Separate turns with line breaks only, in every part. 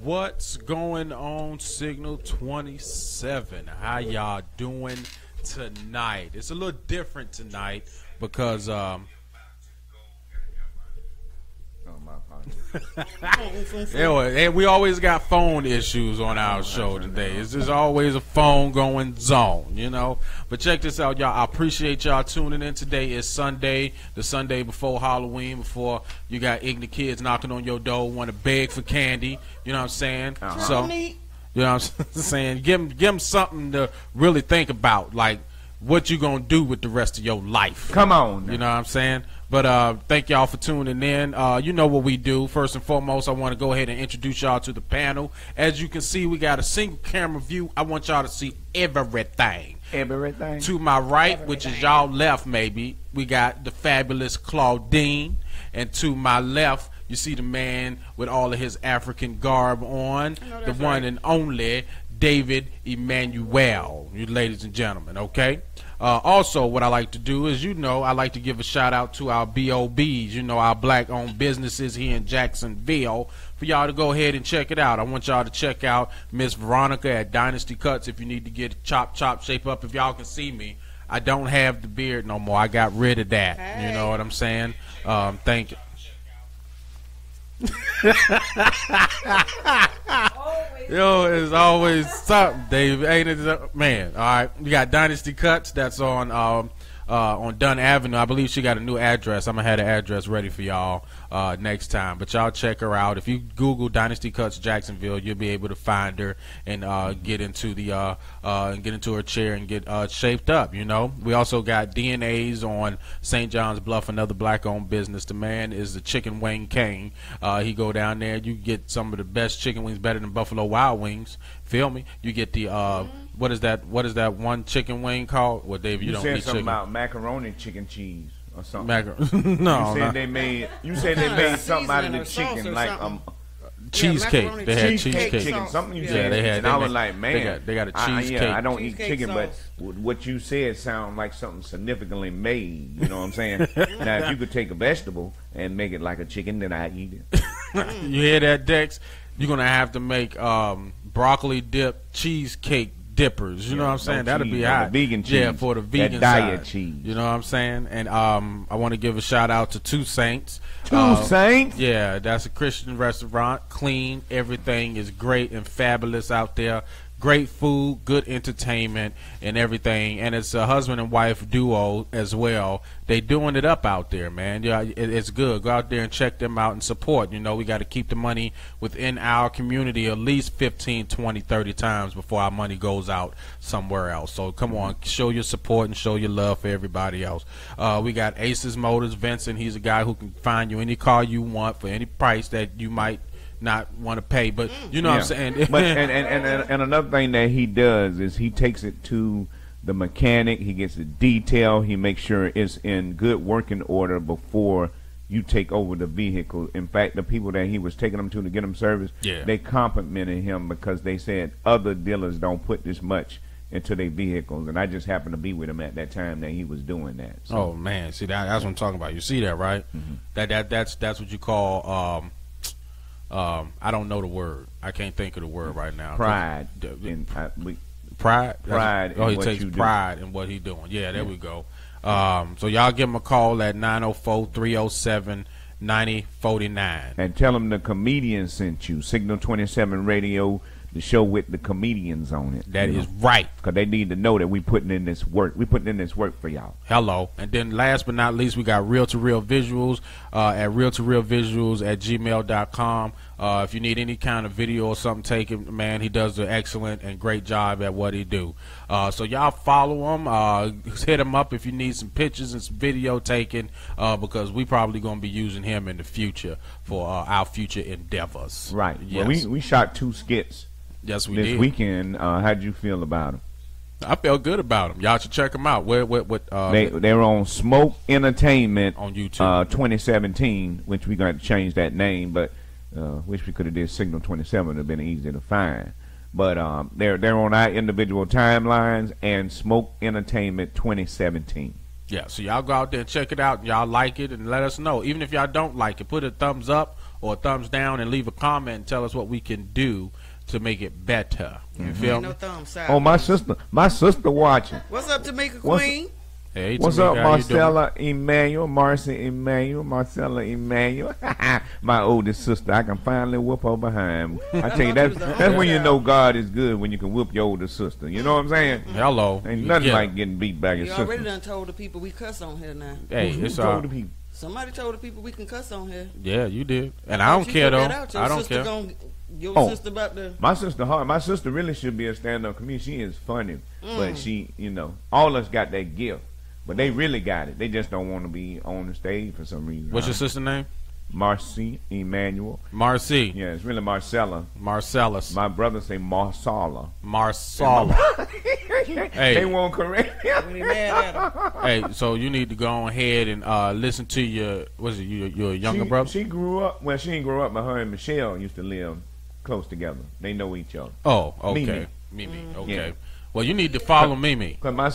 What's going on, Signal 27? How y'all doing tonight? It's a little different tonight because anyway, we always got phone issues on our show today. It's just always a phone going zone, you know. But check this out, y'all. I appreciate y'all tuning in. Today is Sunday, the Sunday before Halloween, before you got ignorant kids knocking on your door, want to beg for candy. You know what I'm saying? So, you know what I'm saying? Give them something to really think about, like what you gonna do with the rest of your life.
Come on now.
You know what I'm saying? But thank y'all for tuning in. You know what we do. First and foremost, I want to go ahead and introduce y'all to the panel. As you can see, we got a single camera view. I want y'all to see everything.
Everything.
To my right, which is y'all left maybe, we got the fabulous Claudine. And to my left, you see the man with all of his African garb on. The one and only David Emmanuel, you ladies and gentlemen, okay? Also, what I like to do is, I like to give a shout out to our B.O.Bs, our black-owned businesses here in Jacksonville, for y'all to go ahead and check it out. I want y'all to check out Miss Veronica at Dynasty Cuts if you need to get chop, shape up. If y'all can see me, I don't have the beard no more. I got rid of that. Hey. You know what I'm saying? Thank you. Yo, it's always something, Dave. Ain't it, man? All right, we got Dynasty Cuts. That's on Dunn Avenue. I believe she got a new address. I'm gonna have the address ready for y'all next time. But y'all check her out. If you Google Dynasty Cuts Jacksonville, you'll be able to find her and get into her chair and get shaped up. We also got DNA's on St. John's Bluff, another black-owned business. The man is the Chicken Wing King. He go down there. You get some of the best chicken wings, better than Buffalo Wild Wings. Feel me? You get the what is that one chicken wing called? Well, Dave, you don't eat
something
chicken.
About macaroni chicken cheese or something.
No,
you said they made something out of the chicken, like
cheesecake. They had cheesecake.
Chicken, something you said.
They had.
And I was like, man,
they got a cheesecake.
I don't eat chicken, but what you said sounds like something significantly made. You know what I'm saying? Now, if you could take a vegetable and make it like a chicken, then I'd eat it.
You hear that, Dex? You're gonna have to make broccoli dip cheesecake dippers. You know what I'm saying? That'll be hot.
Vegan cheese.
Yeah, for the vegan
diet
side.
Cheese.
You know what I'm saying? And I want to give a shout out to Two Saints.
Saints?
Yeah, that's a Christian restaurant. Clean. Everything is great and fabulous out there. Great food, good entertainment, and everything. And it's a husband and wife duo as well. They doing it up out there, man. Yeah, it's good. Go out there and check them out and support. We got to keep the money within our community at least 15, 20, 30 times before our money goes out somewhere else. So come on, show your support and show your love for everybody else. We got Aces Motors. Vincent, he's a guy who can find you any car you want for any price that you might not want to pay, but you know what I'm saying.
But and another thing that he does is he takes it to the mechanic. He gets it detailed. He makes sure it's in good working order before you take over the vehicle. In fact, the people that he was taking them to get them service, they complimented him because they said other dealers don't put this much into their vehicles, and I just happened to be with him at that time that he was doing that. So.
Oh man, see that's what I'm talking about. You see that, right? Mm-hmm. That's what you call. I don't know the word. I can't think of the word right now.
Pride.
Pride.
Oh,
he takes pride in what he's doing. Yeah, there we go. So y'all give him a call at 904-307-9049
and tell him the comedian sent you. Signal 27 Radio, the show with the comedians on it.
That is right.
Because they need to know that we putting in this work. We putting in this work for y'all.
Hello. And then last but not least, we got Real-to-Real Visuals at realtorealvisuals@gmail.com. If you need any kind of video or something taken, man, he does an excellent and great job at what he do. So y'all follow him. Hit him up if you need some pictures and some video taken because we probably going to be using him in the future for our future endeavors.
Right.
Yes.
Well, we shot 2 skits.
Yes, we
did.
This
weekend. How'd you feel about them?
I felt good about them. Y'all should check them out. They
were on Smoke Entertainment
on YouTube
2017, which we got to change that name, but wish we could have did Signal 27. It'd have been easy to find. But they're on our individual timelines and Smoke Entertainment 2017.
Yeah, so y'all go out there and check it out, and y'all like it, and let us know. Even if y'all don't like it, put a thumbs up or a thumbs down, and leave a comment and tell us what we can do to make it better. You feel me?
No thumbs side.
Oh, my sister watching.
What's up, Jamaica Queen?
Hey,
What's
Tamika,
up,
how you doing?
Marcella Emmanuel, Marcy Emmanuel, Marcella Emmanuel? My oldest sister. I can finally whoop her behind. I tell you, that's when you know God is good, when you can whoop your older sister. You know what I'm saying?
Hello.
Ain't nothing like getting beat by your
You
sister.
already done told the people we cuss on here now.
Hey,
Who
it's
told the people?
Somebody told the people we can cuss on here.
Yeah, you did, and I don't care though. I don't care.
Your sister about to.
My sister hard. My sister really should be a stand-up comedian. She is funny, but she, all of us got that gift. But they really got it. They just don't want to be on the stage for some reason.
What's your sister's name?
Marcy Emmanuel.
Marcy.
Yeah, it's really Marcella.
Marcellus.
My brother say Marsala.
Marsala. Hey.
They won't correct me.
Hey, so you need to go ahead and listen to your, what's it, your younger brother?
She grew up, well, she didn't grow up, but her and Michelle used to live close together. They know each other.
Oh, okay. Mimi. Okay.
Yeah.
Well, you need to follow Mimi.
Cause my,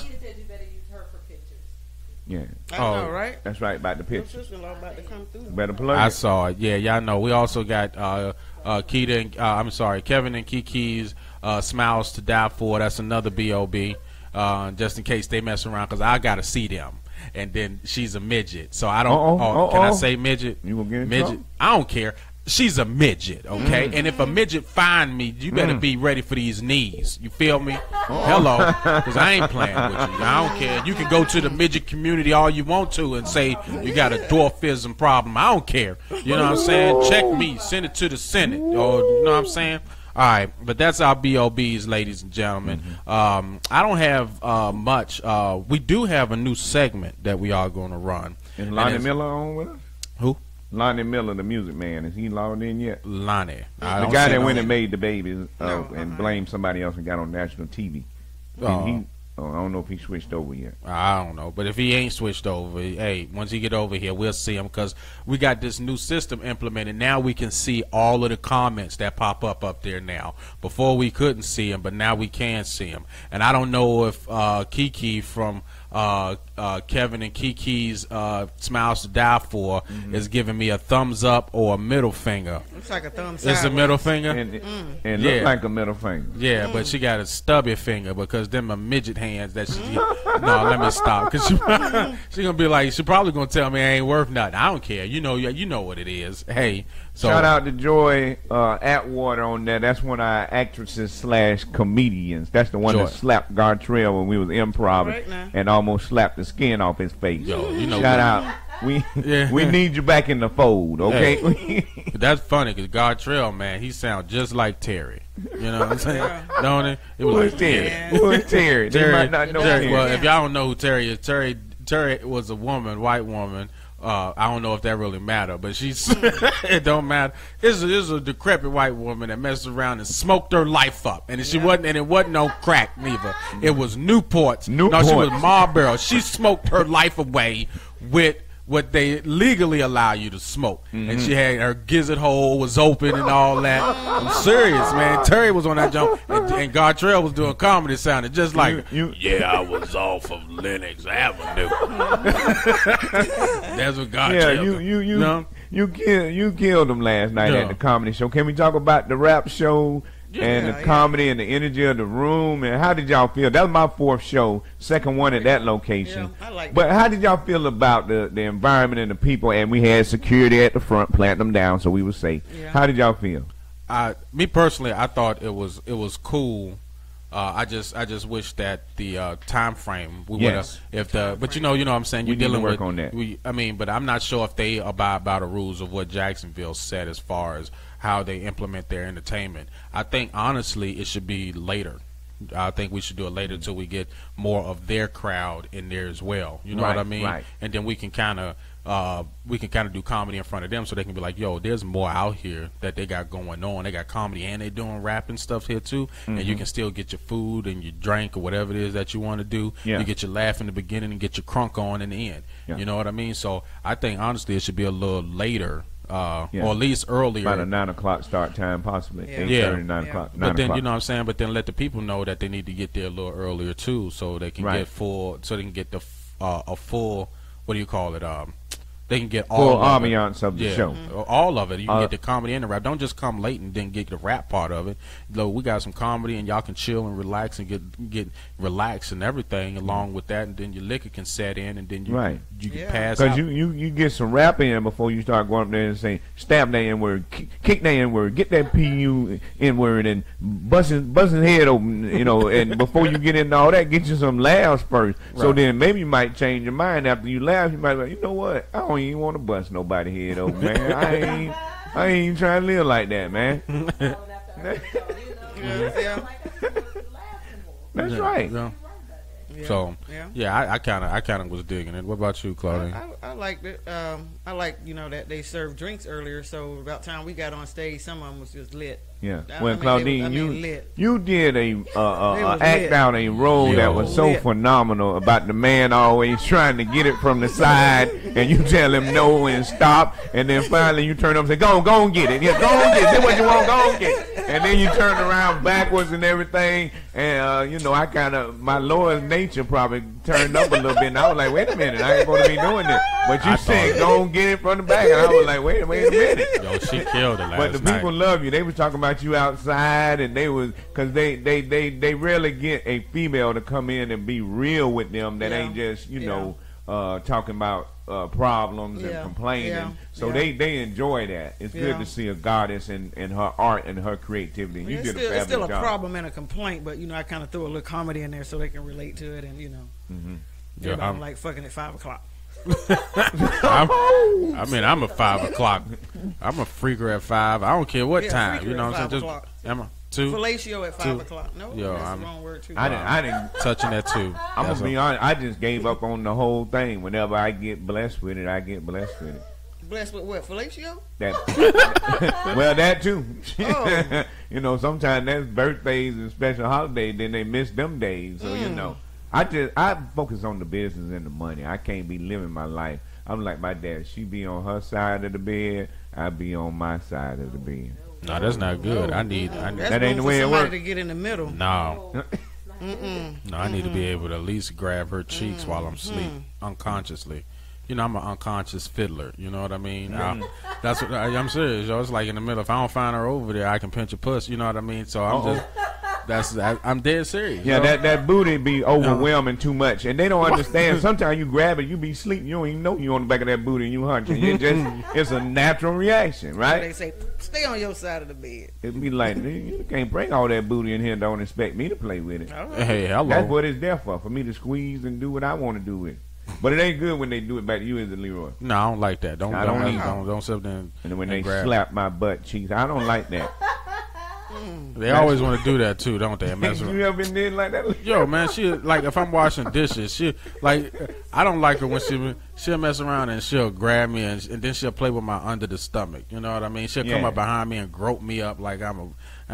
yeah.
I know, right?
That's right, about the
Your
picture.
sister-in-law about to come through.
Better plug
I
it.
saw it. Yeah, y'all know. We also got Keita and, Kevin and Kiki's Smiles to Die For. That's another B.O.B. Just in case they mess around, because I got to see them. And then she's a midget. So I don't, can I say midget?
You gonna get in
midget?
trouble?
I don't care. She's a midget, okay? And if a midget find me, you better be ready for these knees. You feel me? Hello, because I ain't playing with you. I don't care. You can go to the midget community all you want to and say you got a dwarfism problem. I don't care. You know what I'm saying? Check me. Send it to the Senate. Or, you know what I'm saying? All right, but that's our B.O.Bs, ladies and gentlemen. I don't have much. We do have a new segment that we are going to run.
Is Lonnie Miller on with us?
Who?
Lonnie Miller, the music man. Is he logged in yet?
Lonnie.
The guy that went and made the babies and blamed somebody else and got on national TV. I don't know if he switched over yet.
I don't know, but if he ain't switched over, hey, once he get over here, we'll see him, because we got this new system implemented. Now we can see all of the comments that pop up there now. Before we couldn't see them, but now we can see them. And I don't know if Kiki from Kevin and Kiki's Smiles to Die For is giving me a thumbs up or a middle finger.
Looks like a thumbs
It's a
sideways.
middle finger?
And look like a middle finger.
Yeah, but she got a stubby finger, because them are midget hands that she. No, let me stop, because she gonna be like, she probably gonna tell me I ain't worth nothing. I don't care. You know what it is. Hey, so
Shout out to Joy Atwater on that. That's one of our actresses / comedians. That's the one
Joy.
that slapped Gartrell when we was improv
Right now.
and almost slapped the skin off his face.
Yo, you know
Shout
what?
out. We
Yeah.
we need you back in the fold, okay?
That's funny, because Gartrell, man, he sounds just like Terry. You know what I'm saying? Don't it? It
Who
was
is
like
Terry?
Yeah.
Who is Terry? They
Terry,
might not know
Terry.
Terry.
Well, if y'all don't know who Terry is, Terry was a woman, white woman. I don't know if that really matter, but she's it don't matter. This is a decrepit white woman that messed around and smoked her life up, and it wasn't no crack neither. It was Newports. No, she was Marlboro. She smoked her life away with what they legally allow you to smoke, and she had her gizzard hole was open and all that. I'm serious, man. Terry was on that jump, and Gartrell was doing comedy, sounded just like yeah, I was off of Lenox Avenue. That's what Gartrell.
Yeah, you killed him last night at the comedy show. Can we talk about the rap show? And the comedy and the energy of the room, and how did y'all feel? That was my 4th show, second one at that location.
Yeah, I like
but how did y'all feel about the environment and the people? And we had security at the front, planting them down so we were safe.
Yeah.
How did y'all feel?
Me personally, I thought it was cool. I just wish that the time frame we would have but you know what I'm saying, you're dealing
work
with
on that.
But I'm not sure if they abide by the rules of what Jacksonville said as far as how they implement their entertainment. I think honestly it should be later. I think we should do it later till we get more of their crowd in there as well. You know what I mean? Right. And then we can kind of do comedy in front of them, so they can be like, yo, there's more out here that they got going on. They got comedy and they doing rap and stuff here too, and you can still get your food and your drink or whatever it is that you want to do. You get your laugh in the beginning and get your crunk on in the end. You know what I mean? So I think honestly it should be a little later. Or at least earlier.
About a 9 o'clock start time, possibly. 8:30, 9 o'clock.
But then, you know what I'm saying? But then let the people know that they need to get there a little earlier, too, so they can get full, so they can get the a full, what do you call it? they can get
full
all of
ambiance of the
yeah,
show.
all of it. You can get the comedy and the rap. Don't just come late and then get the rap part of it. Look, we got some comedy and y'all can chill and relax and get relaxed and everything along with that, and then your liquor can set in, and then you can pass out.
Because you get some rap in before you start going up there and saying stab that N word, kick that N word, get that PU N word, and busting head open, and before you get into all that, get you some laughs first. Right. So then maybe you might change your mind after you laugh. You might be like, you know what? I don't even want to bust nobody head open, man. I ain't even trying to live like that, man. That's right.
Yeah. So I kind of was digging it. What about you, Claudia?
I liked it. I like that they served drinks earlier. So about time we got on stage, some of them was just lit.
Yeah. Well, Claudine, you did a act out a role that was so phenomenal about the man always trying to get it from the side, and you tell him no and stop, and then finally you turn up and say, go and get it. Yeah, go and get it. Do what you want. Go and get it. And then you turn around backwards and everything, and I kind of, my lower nature probably turned up a little bit, and I was like, wait a minute, I ain't going to be doing this. But you said go and get it from the back, and I was like, wait a minute.
Yo, she killed it last night.
But the people love you. They was talking about you outside, and they was, because they rarely get a female to come in and be real with them that ain't just talking about problems and complaining. So they enjoy that. It's good to see a goddess in her art and her creativity. You did a fabulous job. It's still
a problem and a complaint, but I kind of threw a little comedy in there so they can relate to it, and I'm like fucking at 5 o'clock.
I'm a 5 o'clock. I'm a freaker at 5. I don't care what time. You know what I'm saying? Just Emma. 2.
Fellatio at 5 o'clock. No, that's the wrong word too.
I didn't
touching that too.
I'm gonna be honest. I just gave up on the whole thing. Whenever I get blessed with it, I get blessed with it.
Blessed with what? Fellatio?
Well, that too. Oh. Sometimes that's birthdays and special holidays. Then they miss them days. So I focus on the business and the money. I can't be living my life. I'm like my dad. She be on her side of the bed. I be on my side of the bed.
No, that's not good. I need
that ain't the way it works. To get in the middle.
No. No, I need to be able to at least grab her cheeks while I'm asleep, unconsciously. I'm an unconscious fiddler. You know what I mean? That's what I'm serious. It's like in the middle. If I don't find her over there, I can pinch a puss. You know what I mean? So I'm dead serious.
Yeah, that booty be overwhelming too much, and they don't understand. Sometimes you grab it, you be sleeping, you don't even know you on the back of that booty, and you hunching. It's a natural reaction, right?
They say, stay on your side of the bed.
It be like, you can't bring all that booty in here. Don't expect me to play with it.
Hey, hello.
That's what it's there for me to squeeze and do what I want to do with it. But it ain't good when they do it back to you as a Leroy.
No, I don't like that. Don't sit there
and when they slap my butt cheeks, I don't like that.
They always want to do that too, don't they?
You ever been did like that?
Yo, man, she like if I'm washing dishes, she like I don't like her when she'll mess around and she'll grab me and then she'll play with my under the stomach. You know what I mean? She'll come up behind me and grope me up like I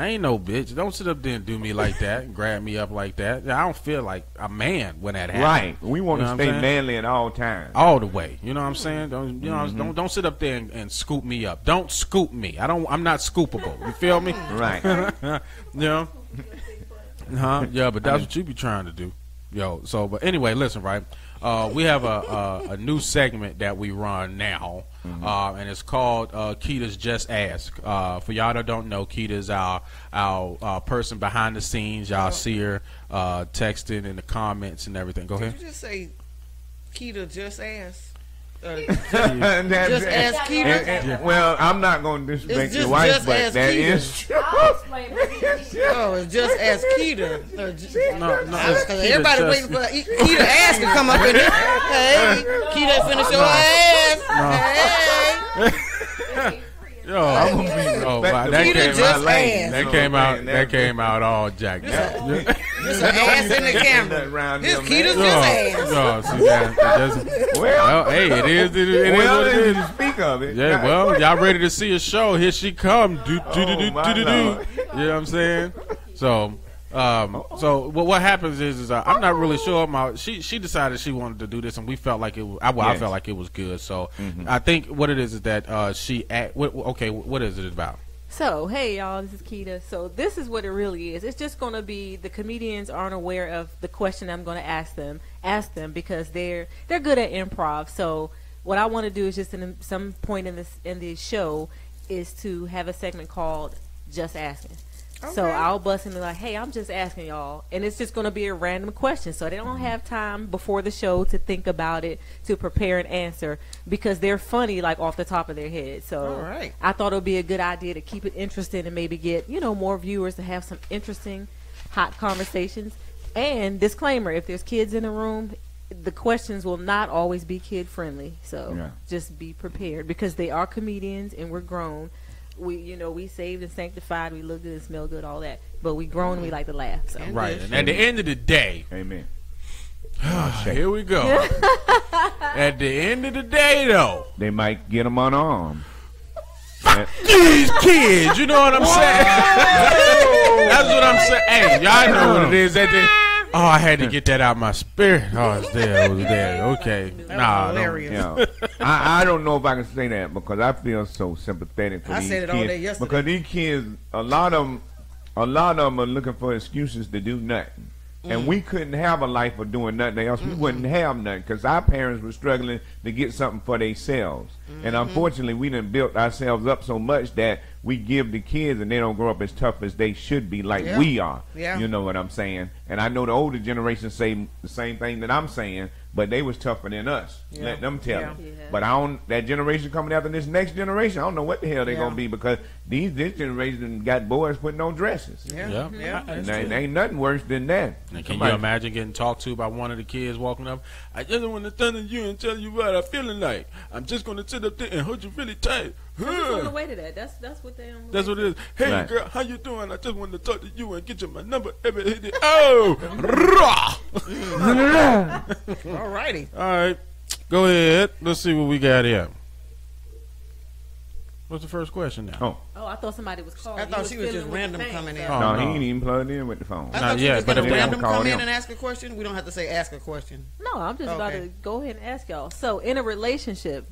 ain't no bitch. Don't sit up there and do me like that and grab me up like that. I don't feel like a man when that happens.
Right. We want to stay manly at all times.
All the way. You know what I'm saying? Don't sit up there and scoop me up. Don't scoop me. I'm not scoopable. You feel me?
Right.
Yeah, but that's what you be trying to do. Yo, but anyway, listen, right? We have a new segment that we run now, and it's called Keita's Just Ask. For y'all that don't know, Keita is our person behind the scenes. Y'all see her texting in the comments and everything. Go ahead.
Did you just say Keita Just Ask? Just ask Keita.
Well, I'm not going to disrespect your wife, but that is true.
It's just ask Keita.
No,
everybody waiting for Keita ass to come up in here. Hey, Keita, finish your ass. Hey.
That came out all jacked up.
Just an ass in the camera. This Keita's just ass.
Well, hey, it is what it is.
Speak of it.
Yeah, well, y'all ready to see a show? Here she come. You know what I'm saying? So what happens is I'm not really sure. She decided she wanted to do this, and we felt like I felt like it was good. So I think what it is that what is it about?
So, hey y'all, this is Keita. So this is what it really is. It's just going to be the comedians aren't aware of the question I'm going to ask them because they're good at improv. So what I want to do is just in some point in the show is to have a segment called Just Asking.
Okay.
So I'll bust in and like, hey, I'm just asking y'all. And it's just going to be a random question. So they don't have time before the show to think about it, to prepare an answer, because they're funny, like, off the top of their head. So
All right.
I thought it would be a good idea to keep it interesting and maybe get, more viewers to have some interesting, hot conversations. And disclaimer, if there's kids in the room, the questions will not always be kid-friendly. So just be prepared, because they are comedians and we're grown. We saved and sanctified. We look good and smell good, all that. But we grown and we like to laugh. So.
Right. And at the end of the day,
amen.
Here we go. At the end of the day, though,
They might get them unarmed.
these kids, you know what I'm saying? That's what I'm saying. Hey, y'all know what it is. Oh, I had to get that out of my spirit. Oh, it's there. It was there. Okay. Nah,
hilarious.
I don't know if I can say that because I feel so sympathetic for
I
these
said it
kids.
all day yesterday.
Because these kids, a lot of them are looking for excuses to do nothing. And we couldn't have a life of doing nothing else. We wouldn't have nothing because our parents were struggling to get something for themselves. And unfortunately, we done built ourselves up so much that we give the kids and they don't grow up as tough as they should be like we are.
Yeah.
You know what I'm saying? And I know the older generation say the same thing that I'm saying, but they was tougher than us.
Yeah.
Let them tell
Yeah.
it.
Yeah.
But that generation coming after this next generation, I don't know what the hell they're going to be because this generation got boys putting on dresses.
Yeah.
And there ain't nothing worse than that.
And can you imagine getting talked to by one of the kids walking up? I just want to turn to you and tell you what I'm feeling like. I'm just going to sit up there and hold you really tight.
That's on the way to that. That's what they.
That's what it is. Hey,
Right.
girl, how you doing? I just wanted to talk to you and get you my number. Oh,
All righty.
all right. Go ahead. Let's see what we got here. What's the first question now?
Oh, I thought somebody was calling.
I thought she was
fiddling
just
with the
random
thing,
coming in.
so-
No,
no.
he ain't even plugged in with the phone.
I
Not
thought you
yet,
was
but
going
if
to
they
random
call
come in
him.
and ask a question. We don't have to say ask a question.
No, I'm just about
Okay.
to go ahead and ask y'all. So, in a relationship,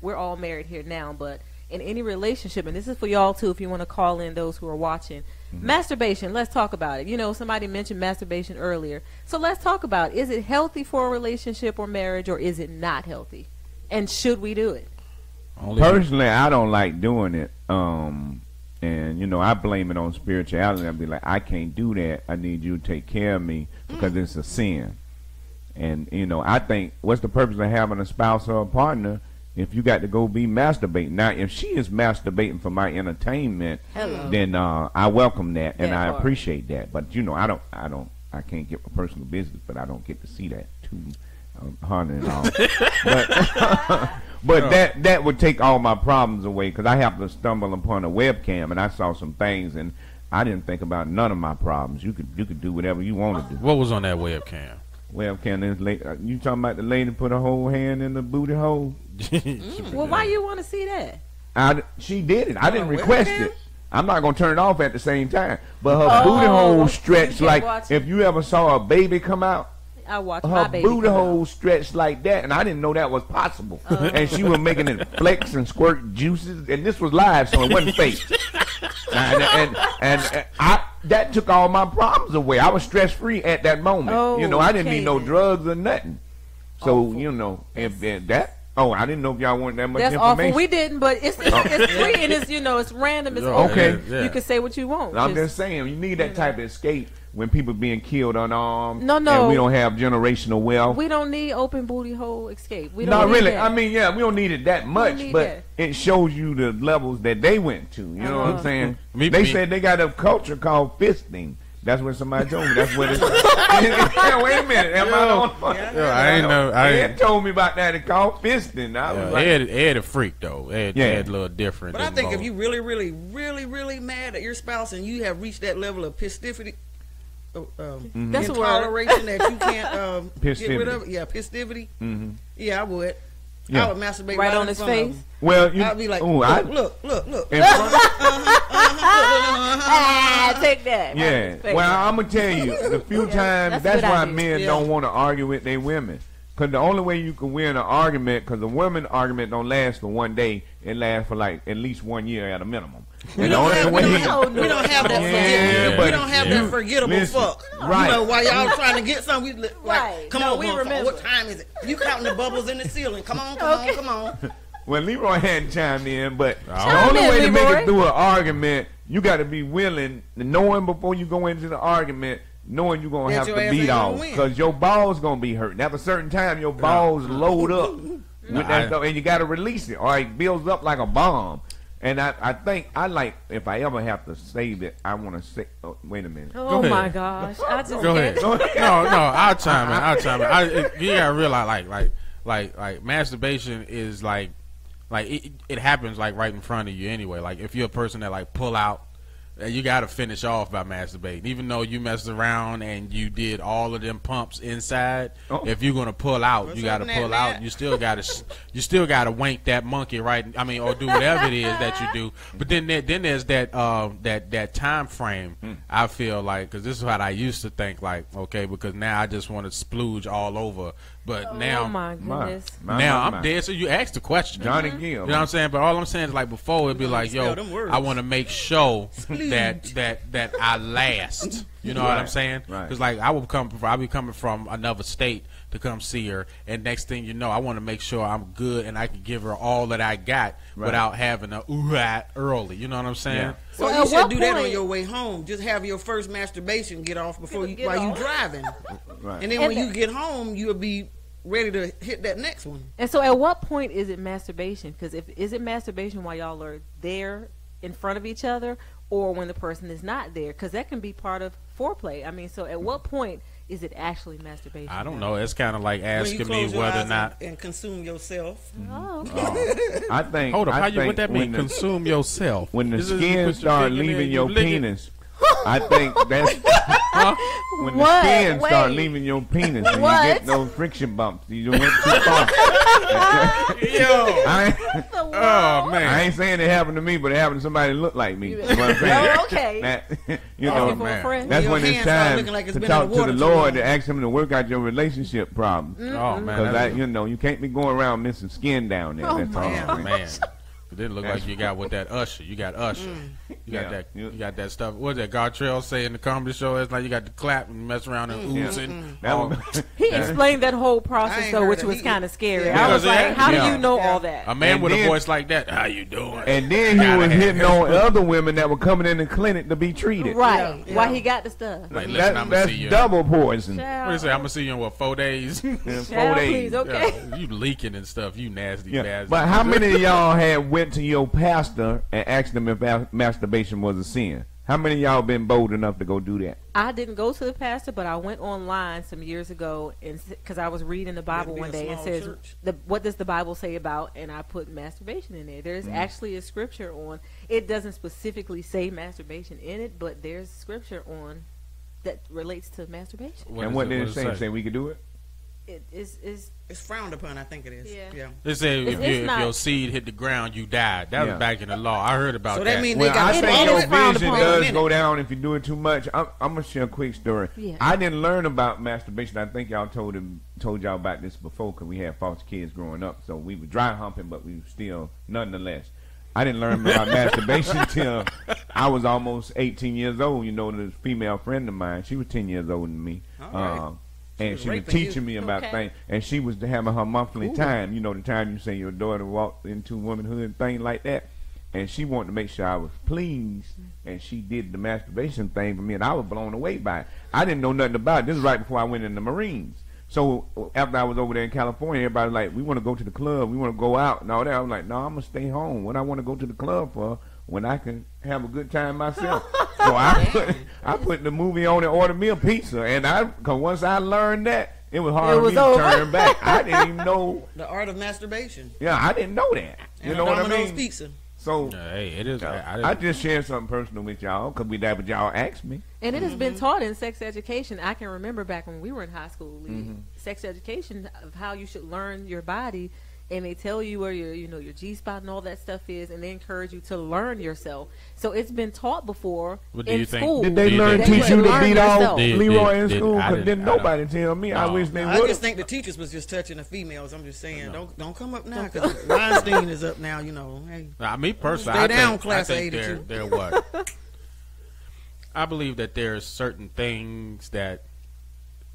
we're all married here now, but in any relationship, and this is for y'all too, if you want to call in those who are watching, masturbation. Let's talk about it. Somebody mentioned masturbation earlier, so let's talk about it. Is it healthy for a relationship or marriage, or is it not healthy? And should we do it?
Personally, I don't like doing it. And I blame it on spirituality. I'd be like, I can't do that. I need you to take care of me because it's a sin. And I think, what's the purpose of having a spouse or a partner if you got to go be masturbating? Now, if she is masturbating for my entertainment, then I welcome that and I appreciate that. But I can't get my personal business, but I don't get to see that too hard and all. But that would take all my problems away because I happened to stumble upon a webcam and I saw some things and I didn't think about none of my problems. You could do whatever you want to do.
What was on that webcam?
Webcam is you talking about the lady put her whole hand in the booty hole?
Well, why you want to see that?
She did it. I didn't
a
request
webcam?
it. I'm not gonna turn it off at the same time. But her booty hole stretched
you
like
watch it.
if you ever saw a baby come out.
I watched my
Her
baby.
booty
come out.
hole stretched like that, and I didn't know that was possible. And she was making it flex and squirt juices, and this was live, so it wasn't fake. and that took all my problems away. I was stress free at that moment. I didn't need no
okay.
drugs or nothing. So
Awful.
if that. Oh, I didn't know if y'all wanted that much
That's
information.
awful. We didn't, but it's free and it's it's random. It's
Okay.
open.
Yeah.
You can say what you want.
I'm just saying, you need that type of escape when people being killed unarmed.
No.
And we don't have generational wealth.
We don't need open booty hole escape. We don't
Not
need
really.
that.
I mean, yeah, we don't need it that much,
need
but
that.
it shows you the levels that they went to. You know what I'm saying?
Me-
They
me-
said they got a culture called fisting. That's what somebody told me. That's what it's. Yeah, wait a minute. Am I on?
I ain't know.
Ed told me about that. It's called fisting. I was like,
Ed a freak though. Ed a little different.
But I
than
think if
most.
you really, really, really, really mad at your spouse and you have reached that level of pistivity,
That's a word.
intoleration that you can't get rid
Pistivity.
of. Yeah, pistivity.
Mhm.
Yeah, I would.
Yeah.
I would masturbate
Right on
in
his
front of
face?
him.
Well, you.
I'd be like,
ooh,
look.
in front-
Take that.
Yeah. Well, I'm gonna tell you, the few times
that's a
that's
good
why
idea.
men
Yeah.
don't want to argue with their women, Because the only way you can win an argument, because the women argument don't last for one day, it lasts for like at least 1 year at a minimum.
We don't have that forgettable fuck.
Right.
You know, while y'all trying to get something, we like,
Right.
come
No,
on,
we
motherfucker,
remember.
what time is it? You counting the bubbles in the ceiling. Come on, come on.
Well, Leroy hadn't chimed in, but the
Chime
only
in,
way to make
Leroy.
it through an argument, you got to be willing, knowing before you go into the argument, knowing you're going to
That
have
your
to
ass
beat
ain't gonna
off.
win.
Because your balls going to be hurting. At a certain time, your balls load up with that stuff, and you got to release it, or it builds up like a bomb. And I think, if I ever have to say that, I want to say, wait a minute.
Oh
Go
my
ahead.
gosh! I just
Go ahead.
can't.
No, I'll chime in. You gotta realize, like masturbation is like it happens like right in front of you anyway. Like if you're a person that like pull out, you gotta finish off by masturbating. Even though you messed around and you did all of them pumps inside, if you're gonna pull out, you gotta pull out. And you still gotta wank that monkey, right? I mean, or do whatever it is that you do. But then there's that time frame. I feel like, because this is what I used to think, like, okay, because now I just want to splooge all over. But now,
Oh my goodness!
now I'm dead. So you asked the question,
Johnny Gill.
You know what I'm saying? But all I'm saying is, like, before it'd be like, yo,
spell them words.
I want to make sure that I last. You know what I'm saying?
Right.
Because like I'll be coming from another state to come see her, and next thing you know, I want to make sure I'm good and I can give her all that I got without having a early. You know what I'm saying?
Yeah.
So
So
you
at
should
what
do that on
point-
your way home. Just have your first masturbation get off before
Get
while you
off.
driving,
Right.
and then
And
when
the-
you get home, you'll be ready to hit that next one.
And so, at what point is it masturbation? Because is it masturbation while y'all are there in front of each other, or when the person is not there? Because that can be part of foreplay. I mean, so at what point is it actually masturbation?
I don't know. It's kind of like
When you
asking me
close your
whether or
eyes
not.
and consume yourself.
Oh, okay.
I think.
Hold up,
I
how you?
think
What that mean?
when the-
Consume yourself.
When the
This is- you
skin
put your
start
finger in there,
leaving
you
your
lick it.
penis, I think that's when the
What?
skin start
Wait.
leaving your penis and
What?
you get those friction bumps. You went too far.
Yo.
So
Oh
I
man.
ain't saying it happened to me, but it happened to somebody that looked like me. That's what I'm saying.
Oh, okay.
That, you
Oh,
know,
for a
man.
friend.
that's
Your
when it's
hands start
time
looking like it's
to
been in
talk
the
to
water
the
too
Lord
long.
to ask Him to work out your relationship problems.
Oh man.
Because
That's-
you can't be going around missing skin down there.
Oh,
That's all.
man.
I'm saying.
Man, it didn't look like you got with that Usher. You got Usher. You got
Yeah.
that. You got that stuff. What did that Gartrell say in the comedy show? It's like you got to clap and mess around and oozing.
That
all-
was-
He explained that whole
I
process
ain't
though,
heard
which
it.
was
He-
kind of scary.
Yeah.
I was
Because
like, "How do
yeah.
you know all
A
that?"
man
And
with
then-
a voice like that. How you doing?
And then he was hitting on other women that were coming in the clinic to be treated.
Right?
Yeah.
Why he got the stuff?
Like, listen, I'ma
That's
see you.
double poison.
What do you say? I'm gonna see you in 4 days.
In 4
Child,
days.
please, okay.
Yeah, you leaking and stuff. You nasty
Yeah.
bastard.
But how many of y'all had went to your pastor and asked him if masturbation was a sin? How many of y'all been bold enough to go do that?
I didn't go to the pastor, but I went online some years ago, and because I was reading the Bible
That'd be
one
a
day, and
small
says,
church.
"What does the Bible say about?" And I put masturbation in there. There's actually a scripture on. It doesn't specifically say masturbation in it, but there's scripture on that relates to masturbation.
And what did it say? Say we could do it?
It is
It's frowned upon, I think it is.
Yeah.
They say
It's
if
not-
your seed hit the ground, you died. That
Yeah.
was back in the law. I heard about
So
that.
that means
Well,
they got
I
It
think
is
your
frowned
vision
upon.
Wait a
does
minute.
go down if you do it too much. I'm gonna share a quick story.
Yeah.
I didn't learn about masturbation. I think y'all told y'all about this before because we had foster kids growing up, so we were dry humping, but we were still nonetheless. I didn't learn about masturbation until I was almost 18 years old. You know, this female friend of mine, she was 10 years older than me.
All right.
And
was
she was
raping you.
teaching me about
Okay.
things, and she was having her monthly time. You know, the time you say your daughter walked into womanhood and things like that. And she wanted to make sure I was pleased, and she did the masturbation thing for me, and I was blown away by it. I didn't know nothing about it. This is right before I went in the Marines. So after I was over there in California, everybody was like, we want to go to the club, we want to go out and all that. I was like, no, I'm going to stay home. What I want to go to the club for when I can have a good time myself. So I put the movie on and ordered me a pizza. And because once I learned that, it was hard
It
for
was
me to
over.
turn back. I didn't even know.
The art of masturbation.
Yeah, I didn't know that. You
And
know
a
what I
Domino's
mean?
pizza.
So
Hey, it is.
I just shared something personal with y'all because that what y'all asked me.
And it has been taught in sex education. I can remember back when we were in high school, sex education of how you should learn your body and they tell you where your G spot and all that stuff is, and they encourage you to learn yourself. So it's been taught before in school.
Did they teach you to beat off Leroy in school? Because didn't nobody tell me. I wish they would.
I just think the teachers was just touching the females. I'm just saying, don't come up now because Weinstein is up now. Hey.
Me personally,
stay down, class A.
They're what? I believe that there's certain things that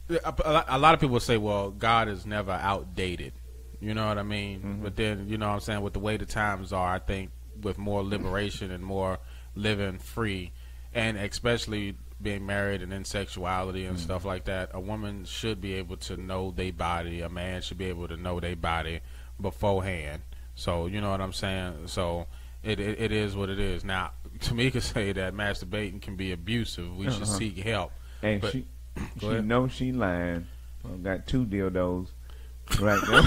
a lot of people say, well, God is never outdated. You know what I mean? Mm-hmm. But then, you know what I'm saying, with the way the times are, I think with more liberation and more living free, and especially being married and in sexuality and stuff like that, a woman should be able to know their body. A man should be able to know their body beforehand. So, you know what I'm saying? So it is what it is. Now, Tamika say that masturbating can be abusive. We should seek help.
And but, she knows she lying. Got 2 dildos. Right there.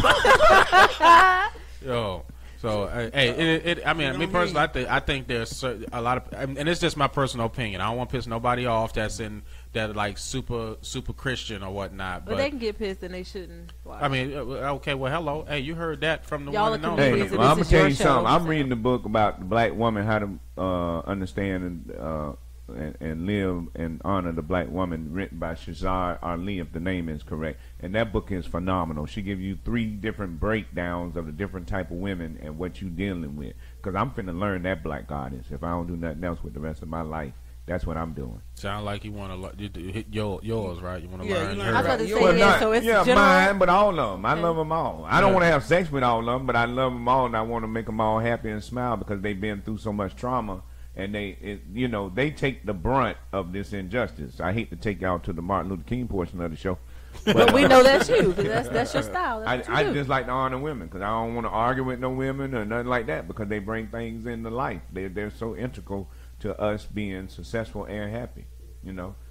Yo, so hey, I mean, me personally, I think there's a lot of, and it's just my personal opinion. I don't want to piss nobody off that's like super Christian or whatnot.
But they can get pissed and they shouldn't watch. I
mean, okay, well, hello, hey, you heard that from the
Y'all
one and only.
Hey, I'm gonna tell you something. I'm reading the book about the black woman, how to understand and live and honor the black woman, written by Shazar Ali, if the name is correct. And that book is phenomenal. She gives you 3 different breakdowns of the different type of women and what you dealing with. Because I'm finna learn that black goddess. If I don't do nothing else with the rest of my life, that's what I'm doing.
Sound like you want to hit yours, right? You want to learn
her. I was about to say, so it's
general? Mine, but all of them. I love them all. I don't want to have sex with all of them, but I love them all, and I want to make them all happy and smile because they've been through so much trauma. And they take the brunt of this injustice. I hate to take y'all to the Martin Luther King portion of the show,
but we know that's you. That's your style. That's
I just like to honor women because I don't want to argue with no women or nothing like that because they bring things into life. They're so integral to us being successful and happy.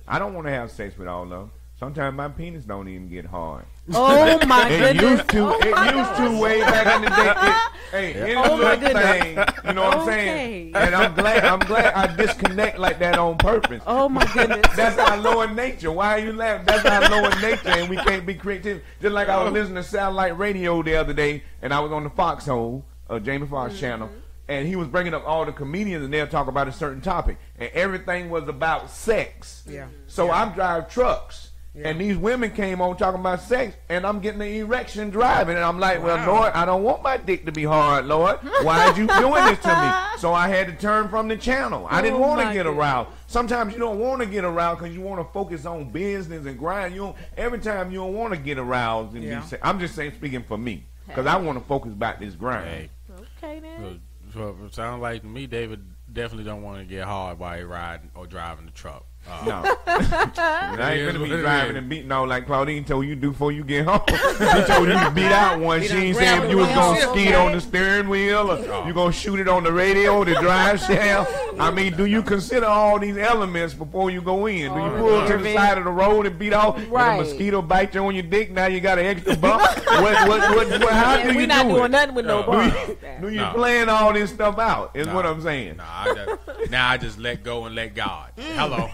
I don't want to have sex with all of them. Sometimes my penis don't even get hard.
Oh my goodness!
It used to way back in the day. It's a little thing. You know what I'm saying? And I'm glad I disconnect like that on purpose.
Oh my goodness!
That's our lower nature. Why are you laughing? That's our lower nature, and we can't be creative. Just like I was listening to satellite radio the other day, and I was on the Foxhole, Jamie Foxx channel. And he was bringing up all the comedians, and they'll talk about a certain topic, and everything was about sex.
Yeah.
So I drive trucks. Yeah. And these women came on talking about sex, and I'm getting an erection driving, and I'm like, well, Lord, I don't want my dick to be hard, Lord. Why are you doing this to me? So I had to turn from the channel. I didn't want to get aroused. Sometimes you don't want to get aroused because you want to focus on business and grind. Every time you don't want to get aroused. And I'm just saying, speaking for me, because I want to focus about this grind.
Hey.
Okay, then.
So it sounds like to me, David definitely don't want to get hard while he riding or driving the truck.
No. I ain't gonna be driving and beating all like Claudine told you to do before you get home. She told you to beat out one. She ain't saying if you was gonna ski on the steering wheel or you gonna shoot it on the radio, the drive shaft. I mean, do you consider all these elements before you go in? Do you pull to the side of the road and beat off and a mosquito bite you on your dick? Now you got an extra bump. How do you do it?
We're not doing nothing with no bumps.
Do you plan all this stuff out? Is what I'm saying.
Now I just let go and let God. Hello.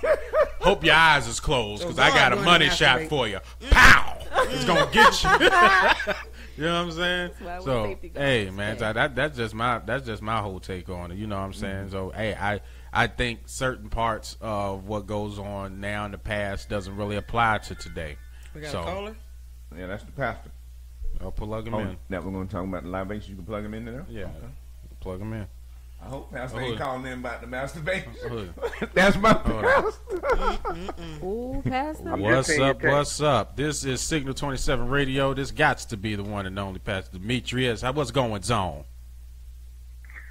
Hope your eyes is closed because I got a money shot for you. Pow! It's gonna get you. You know what I'm saying? So hey, man, that's just my whole take on it. You know what I'm saying? So hey, I think certain parts of what goes on now in the past doesn't really apply to today.
We got a caller?
Yeah, that's the pastor.
I'll plug him in.
Now we're gonna talk about the libations. You can plug him in there.
Yeah, plug him in.
I hope Pastor ain't calling in about the masturbation. That's my pastor.
Ooh, Pastor.
What's up? This is Signal 27 Radio. This gots to be the one and only Pastor Demetrius. What's going on?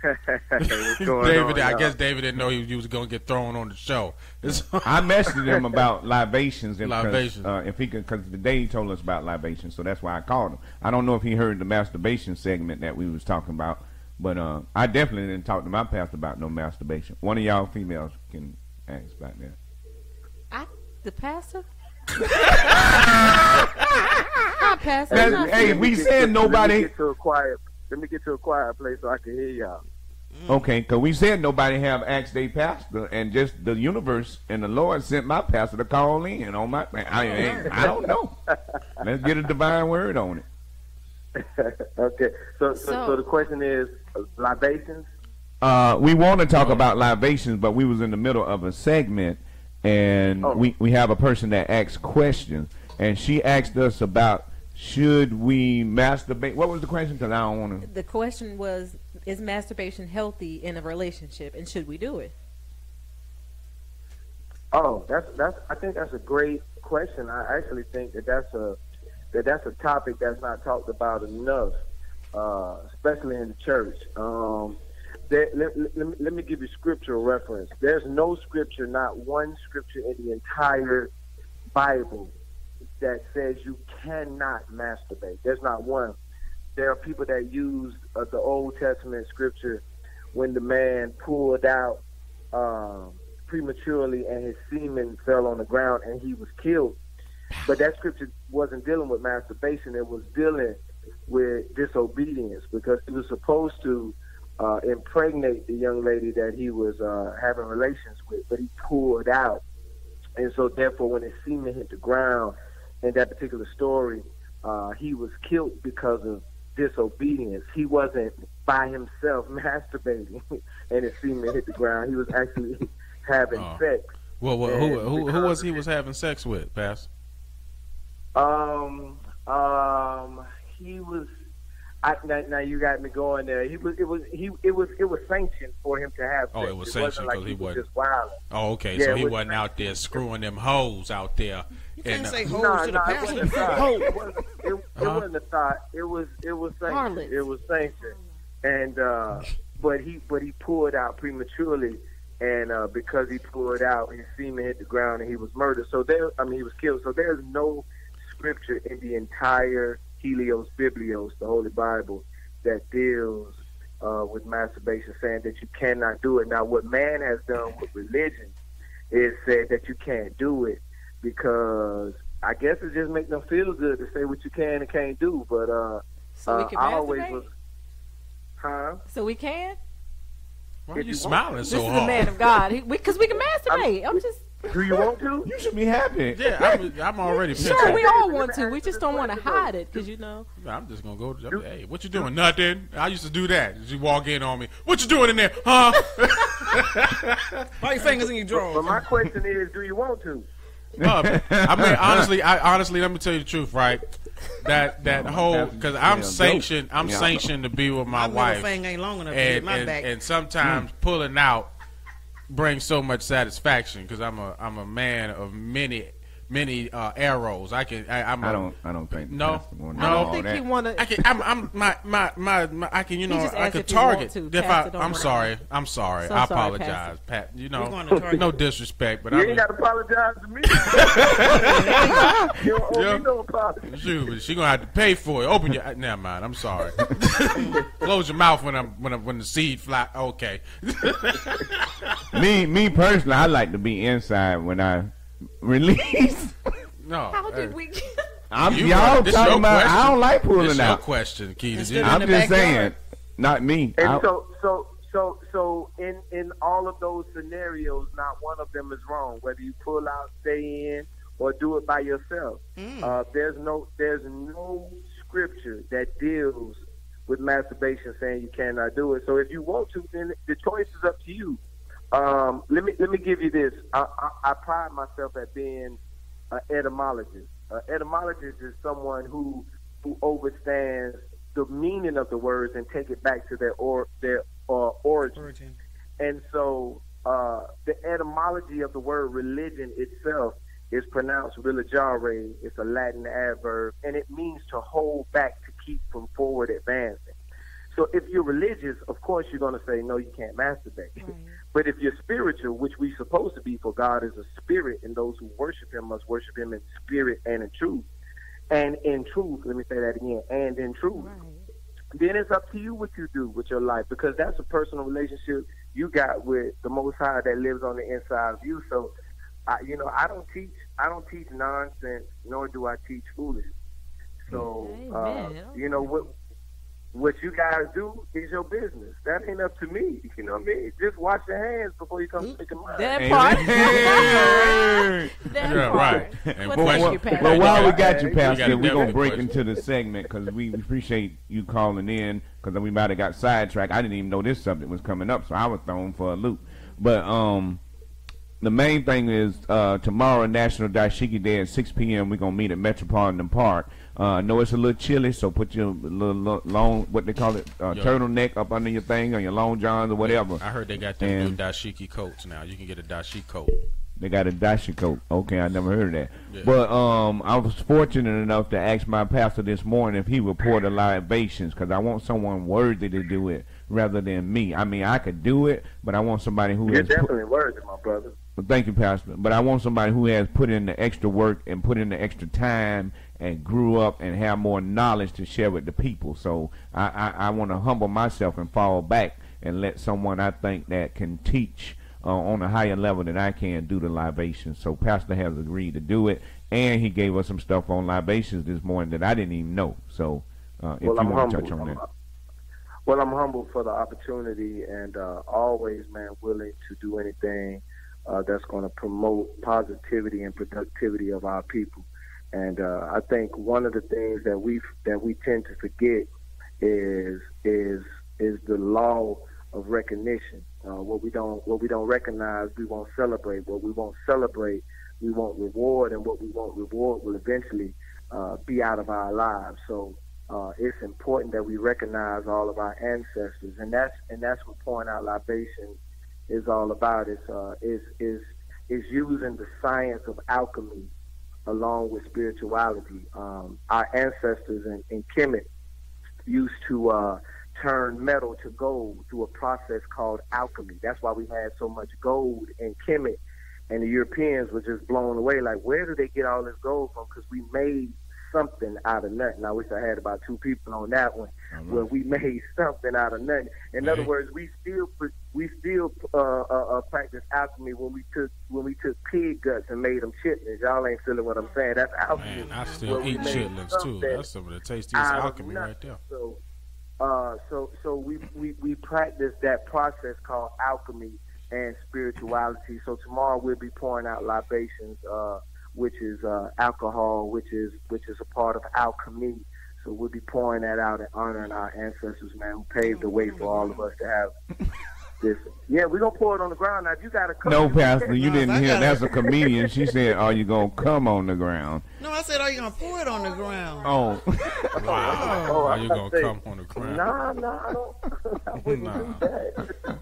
What's going
David,
on,
I guess David didn't know he was going to get thrown on the show.
I messaged him about libations.
Libations.
Because today he told us about libations, so that's why I called him. I don't know if he heard the masturbation segment that we was talking about. But I definitely didn't talk to my pastor about no masturbation. One of y'all females can ask about that.
The pastor?
Hey, we said nobody.
Let me get to a quiet place so I can hear y'all.
Okay, because we said nobody have asked their pastor, and just the universe and the Lord sent my pastor to call in on my. I don't know. Let's get a divine word on it.
Okay. So the question is libations.
We want to talk about libations, but we was in the middle of a segment, and we have a person that asks questions, and she asked us about should we masturbate. What was the question? Because I don't want to.
The question was, is masturbation healthy in a relationship, and should we do it?
Oh, that's. I think that's a great question. I actually think that's a topic that's not talked about enough, especially in the church. Let me give you scriptural reference. There's no scripture, not one scripture in the entire Bible that says you cannot masturbate. There's not one. There are people that use the Old Testament scripture when the man pulled out prematurely and his semen fell on the ground and he was killed. But that scripture wasn't dealing with masturbation. It was dealing with disobedience, because he was supposed to impregnate the young lady that he was having relations with, but he pulled out. And so therefore when his semen hit the ground in that particular story, he was killed because of disobedience. He wasn't by himself masturbating and his semen hit the ground. He was actually having sex.
Well, who was he was having sex with, Pastor?
He was. Now you got me going there. It was sanctioned for him to have sex.
Oh, it was sanctioned because he wasn't
just wild.
Oh, okay. Yeah, so he wasn't out there screwing them hoes out there.
You can't say hoes to the
it
pastor.
wasn't a thought. It wasn't a thought. It was sanctioned.
Harlots.
It was sanctioned, and but he pulled out prematurely, and because he pulled out, his semen hit the ground and he was murdered. So he was killed. So there's no scripture in the entire Helios Biblios, the Holy Bible, that deals with masturbation, saying that you cannot do it. Now, what man has done with religion is said that you can't do it because I guess it just makes them feel good to say what you can and can't do. But
so we can
I
masturbate?
always was,
So we can?
Why are you smiling so
This is
hard?
a man of God. Because we can masturbate. I'm just...
Do you want to?
You should be happy.
Yeah, I'm already pissed.
Sure,
off.
we all want to. We just don't want to hide it, because
I'm just gonna go. Hey, what you doing? Nothing. I used to do that. You walk in on me. What you doing in there? Huh?
Why your fingers in your drawers? But my question is, do you want to?
I mean, honestly, let me tell you the truth, right? That whole, because I'm sanctioned to be with my wife,
thing ain't long enough to get my back.
And sometimes pulling out brings so much satisfaction because I'm a man of many arrows. I don't think. No. I don't think you want to. I can target. I'm sorry. So I apologize, Pat. No disrespect, but
you ain't got to apologize to me. You don't owe me no apology.
Shoot, she gonna have to pay for it. Open your. Never mind. I'm sorry. Close your mouth when the seed fly. Okay.
Me personally, I like to be inside when I release.
No.
How did we?
Y'all talking about? I don't like pulling
this
out.
Your question, Keith.
I'm just saying, not me.
And so in all of those scenarios, not one of them is wrong. Whether you pull out, stay in, or do it by yourself. There's no scripture that deals with masturbation saying you cannot do it. So if you want to, then the choice is up to you. Let me give you this. I pride myself at being an etymologist. Etymologist is someone who understands the meaning of the words and take it back to their origin. And so the etymology of the word religion itself is pronounced religare. It's a Latin adverb, and it means to hold back, to keep from forward advancing. So if you're religious, of course you're going to say, no, you can't masturbate. Right. But if you're spiritual, which we're supposed to be, for God is a spirit, and those who worship him must worship him in spirit and in truth. And in truth, let me say that again, and in truth. Right. Then it's up to you what you do with your life, because that's a personal relationship you got with the Most High that lives on the inside of you. So, I don't teach nonsense, nor do I teach foolishness. So, what you guys do is your business. That ain't up to me. You know what I mean? Just wash your hands before you come speak mine.
That part.
Yeah, right. And
well, while we got you, Pastor, we're going to break into the segment because we appreciate you calling in because we might have got sidetracked. I didn't even know this subject was coming up, so I was thrown for a loop. But the main thing is tomorrow, National Dashiki Day at 6 p.m., we're going to meet at Metropolitan Park. I know it's a little chilly, so put your little long, what they call it, turtleneck up under your thing or your long johns or whatever.
I heard they got them new dashiki coats now. You can get a dashiki coat.
They got a dashiki coat. Okay, I never heard of that. Yeah. But I was fortunate enough to ask my pastor this morning if he would pour the libations because I want someone worthy to do it rather than me. I mean, I could do it, but I want somebody who
You're definitely worthy, my brother.
Well, thank you, Pastor. But I want somebody who has put in the extra work and put in the extra time and grew up and have more knowledge to share with the people. So I want to humble myself and fall back and let someone I think that can teach on a higher level than I can do the libations. So Pastor has agreed to do it, and he gave us some stuff on libations this morning that I didn't even know. So if you want to touch on that.
Well, I'm humble for the opportunity and always, man, willing to do anything that's going to promote positivity and productivity of our people. And I think one of the things that we tend to forget is the law of recognition. What we don't recognize, we won't celebrate. What we won't celebrate, we won't reward, and what we won't reward will eventually be out of our lives. So it's important that we recognize all of our ancestors, and that's what pouring out libation is all about. Is using the science of alchemy along with spirituality. Our ancestors in Kemet used to turn metal to gold through a process called alchemy. That's why we had so much gold in Kemet, and the Europeans were just blown away. Like, where do they get all this gold from? Because we made something out of nothing. I wish I had about 2 people on that one, where we made something out of nothing. In other words, we still practice alchemy when we took pig guts and made them chitlins. Y'all ain't feeling what I'm saying. That's alchemy.
Man, I still eat chitlins too. That's some of the tastiest alchemy right there.
So we practice that process called alchemy and spirituality. So tomorrow we'll be pouring out libations, which is alcohol, which is a part of alchemy. So we'll be pouring that out and honoring our ancestors, man, who paved the way for all of us to have this. Yeah, we're going to pour it on the ground. Now, if you got to come.
No, Pastor, you didn't hear. That's a comedian. She said, are you going to come on the ground?
No, I said, are you going to pour it on the ground?
Oh.
Wow. Are you going to come on the ground?
Nah, I don't. I wouldn't do that.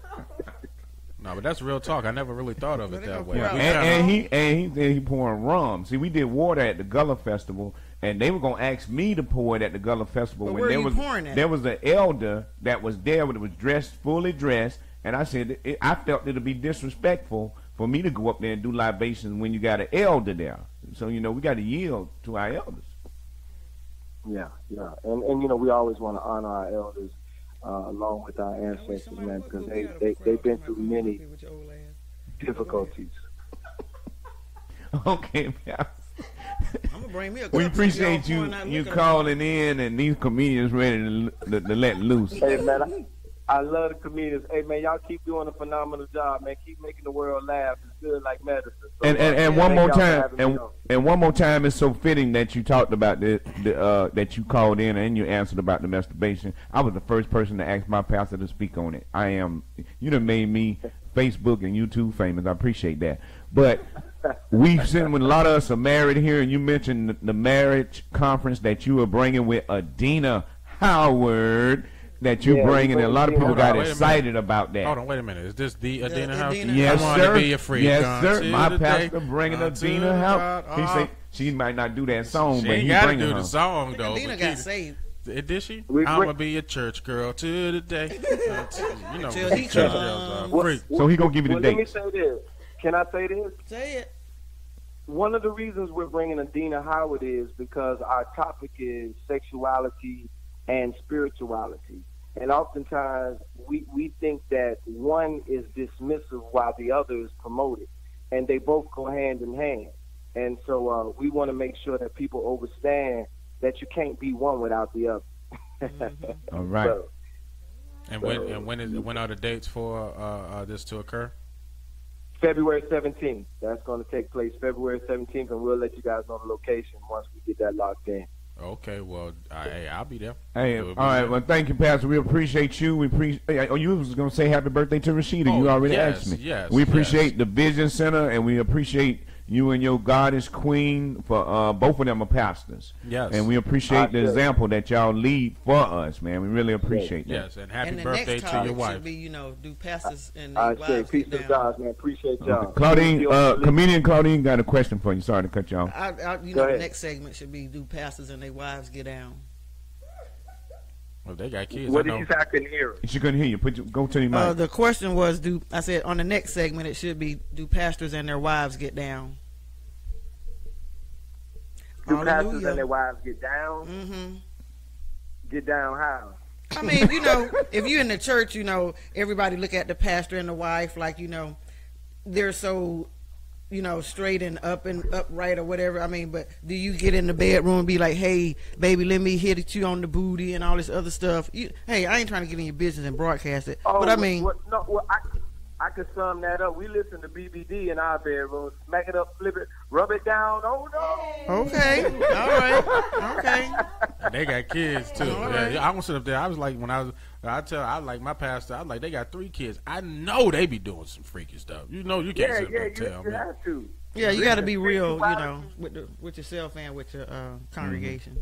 No, but that's real talk. I never really thought of it that way.
Yeah. And he said he pouring rum. See, we did water at the Gullah Festival, and they were gonna ask me to pour it at the Gullah Festival.
But
when
where you pouring it?
There was an elder that was there, but it was fully dressed, and I said I felt it'd be disrespectful for me to go up there and do libations when you got an elder there. So we got to yield to our elders.
Yeah, and we always want to honor our elders. Along with our ancestors, man, because they've been through many difficulties.
Okay,
I'm gonna bring me a
we appreciate you calling in and these comedians ready to let loose.
Hey man, I love the comedians. Hey man, y'all keep doing a phenomenal job, man. Keep making the world laugh. It's good like medicine. So,
and one more time, and one more time, it's so fitting that you talked about that you called in and you answered about the masturbation. I was the first person to ask my pastor to speak on it. You done made me Facebook and YouTube famous. I appreciate that. But when a lot of us are married here, and you mentioned the marriage conference that you were bringing with Adina Howard. That you bringing, and a lot of people got excited about that.
Hold on, wait a minute. Is this the Adina House?
Yes,
I
sir.
To be a freak
yes, sir. My pastor bringing Adina House. He said she might not do that song, but he bringing her.
Do the song though.
Adina got saved.
Did she? I'm gonna be a church girl to the day. Church girls are free.
So he gonna give you the date.
Let me say this. Can I say this?
Say it.
One of the reasons we're bringing Adina Howard is because our topic is sexuality and spirituality. And oftentimes we think that one is dismissive while the other is promoted, and they both go hand in hand. And so we want to make sure that people understand that you can't be one without the other.
All right.
So,
And when are the dates for this to occur?
February 17th. That's going to take place February 17th, and we'll let you guys know the location once we get that locked in.
Okay, well, I'll be there.
Hey, all right. Well, thank you, Pastor. We appreciate you. We appreciate. Oh, you was gonna say happy birthday to Rashida. You already asked me.
Yes.
We appreciate the Vision Center, and we appreciate you and your goddess queen for both of them are pastors.
Yes.
And we appreciate the example that y'all lead for us, man. We really appreciate that.
Yes, and happy
And the
birthday
next
to your wife.
should be, do pastors and
I
their
say
wives
peace
get
to
down.
God, man. Appreciate y'all.
Claudine, comedian Claudine got a question for you. Sorry to cut you off.
The next segment should be do pastors and their wives get down.
Well, they got kids.
What did you say? I couldn't hear it.
She couldn't hear you. Go to your mic.
The question was, I said on the next segment it should be do pastors and their wives get down?
Do pastors
Hallelujah.
and their wives get down?
Mm-hmm.
Get down how?
I mean, if you're in the church, everybody look at the pastor and the wife like, they're so, straight and upright or whatever. I mean, but do you get in the bedroom and be like, hey, baby, let me hit at you on the booty and all this other stuff? Hey, I ain't trying to get in your business and broadcast it. But I mean.
I could sum that up. We listen to B.B.D. in our bedroom. Smack it up, flip it, rub it down. Oh, no.
Okay. All right. Okay.
And they got kids too.
Right.
Yeah, I was sit up there. I was like, I like my pastor. I was like, they got 3 kids. I know they be doing some freaky stuff. You can't sit up there and tell
you
me.
have to.
Yeah, you got to be real, with yourself and with your congregation.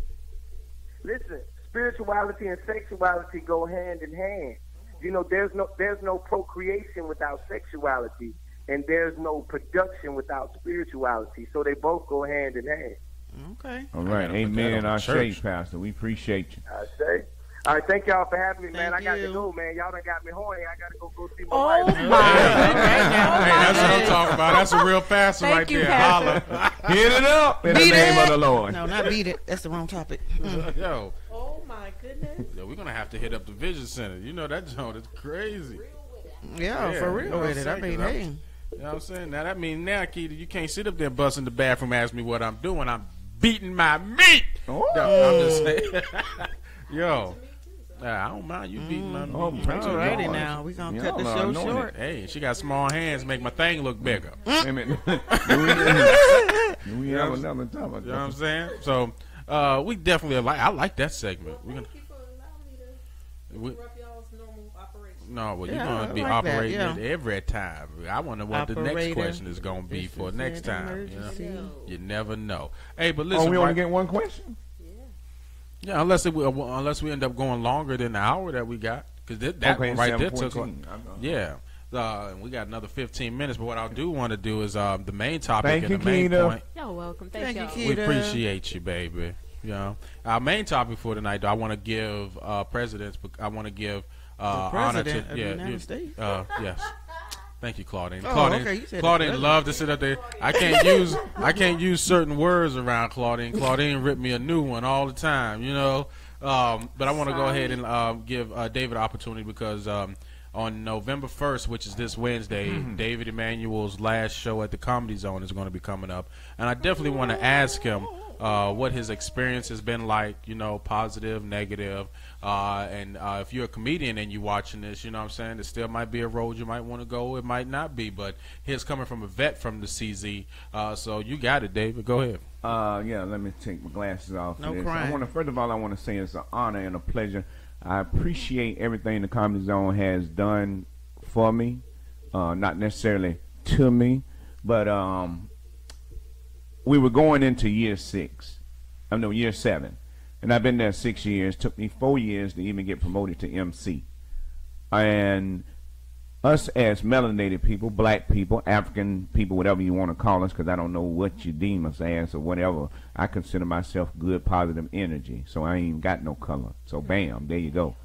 Listen, spirituality and sexuality go hand in hand. There's no procreation without sexuality, and there's no production without spirituality. So they both go hand in hand.
Okay.
All right. Amen. Our shade, Pastor. We appreciate you.
I say. All right, thank y'all for having me, man. I got to go, man. Y'all done got me horny. I got to go see my wife.
Hey, that's what I'm talking about. That's a real pastor right there. Holla.
Hit it up in the name of the Lord.
No, not beat it. That's the wrong topic.
Yo.
Oh my goodness.
Yeah, we're gonna have to hit up the Vision Center. That joint is crazy.
Yeah, for real with it. I mean, hey.
You know what I'm saying? Now that means Keita, you can't sit up there busting the bathroom and ask me what I'm doing. I'm beating my meat.
Oh.
No, I'm just saying. Yo. I don't mind you beating my meat.
Alrighty now. We're going to cut the show short.
Hey, she got small hands, make my thing look bigger.
Wait a minute. We have another topic.
You know what I'm saying? So, we definitely I like that segment. We're gonna. No, well, you're going to be operating it every time. I wonder what the next question is going to be for next time. You never know. Hey, but listen.
Oh, we only get one question?
Yeah, unless we end up going longer than the hour that we got. Because that one right there took. Yeah. We got another 15 minutes, but what I do want to do is the main topic and the main point.
You're welcome. Thank you,
We appreciate you, baby. Our main topic for tonight, though, I want to give presidents. I want to give honor to
of the United States.
Yes. Thank you, Claudine.
Okay.
Claudine loved to sit up there. I can't use certain words around Claudine. Claudine ripped me a new one all the time, But I want to go ahead and give David an opportunity because on November 1st, which is this Wednesday, David Emanuel's last show at the Comedy Zone is going to be coming up, and I definitely want to ask him what his experience has been like, positive, negative, and if you're a comedian and you're watching this, you know what I'm saying, there still might be a road you might want to go, it might not be, but here's coming from a vet from the CZ, so you got it, David, go ahead.
Yeah, let me take my glasses off.
No crying.
First of all, I want to say it's an honor and a pleasure. I appreciate everything the Comedy Zone has done for me, not necessarily to me, but we were going into year 7, and I've been there 6 years. Took me 4 years to even get promoted to MC. And us as melanated people, black people, African people, whatever you want to call us, because I don't know what you deem us as or whatever, I consider myself good, positive energy, so I ain't got no color. So bam, there you go.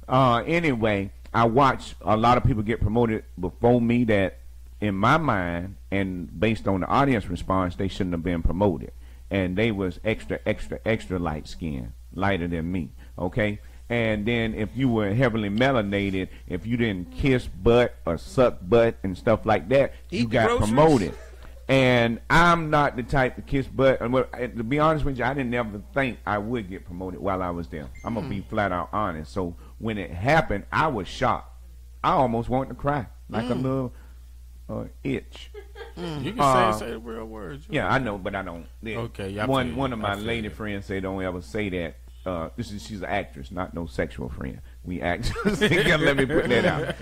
Anyway, I watched a lot of people get promoted before me that, in my mind, and based on the audience response, they shouldn't have been promoted. And they was extra light skin, lighter than me, okay? And then if you were heavily melanated, if you didn't kiss butt or suck butt and stuff like that, you got promoted. And I'm not the type to kiss butt. And to be honest with you, I didn't ever think I would get promoted while I was there. I'm going to be flat out honest. So when it happened, I was shocked. I almost wanted to cry, like a little itch.
You can say the real words.
Yeah, I know, but I don't. Yeah.
Okay.
One of my lady friends say don't ever say that. She's an actress, not no sexual friend. We actors. Let me put that out.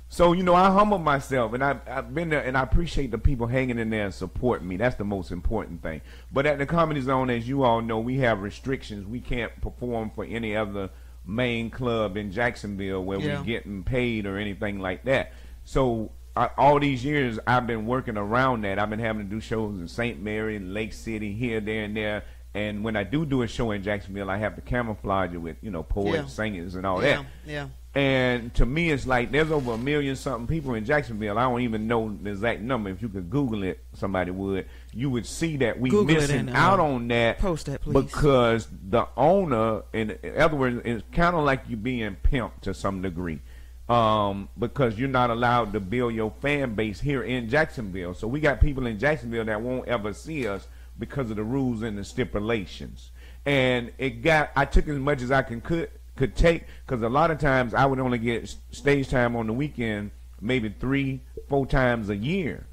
So I humble myself, and I've been there, and I appreciate the people hanging in there and supporting me. That's the most important thing. But at the Comedy Zone, as you all know, we have restrictions. We can't perform for any other main club in Jacksonville where we're getting paid or anything like that. So all these years I've been working around that. I've been having to do shows in St. Mary, Lake City, here, there, and there. And when I do a show in Jacksonville, I have to camouflage it with poets, singers, and all that.
Yeah.
And to me, it's like there's over 1 million something people in Jacksonville. I don't even know the exact number. If you could Google it, somebody would. You would see that we missing out on that.
Post that, please.
Because the owner, in other words, it's kind of like you being pimped to some degree. Because you're not allowed to build your fan base here in Jacksonville. So we got people in Jacksonville that won't ever see us because of the rules and the stipulations. And I took as much as I could take, because a lot of times I would only get stage time on the weekend maybe 3-4 times a year,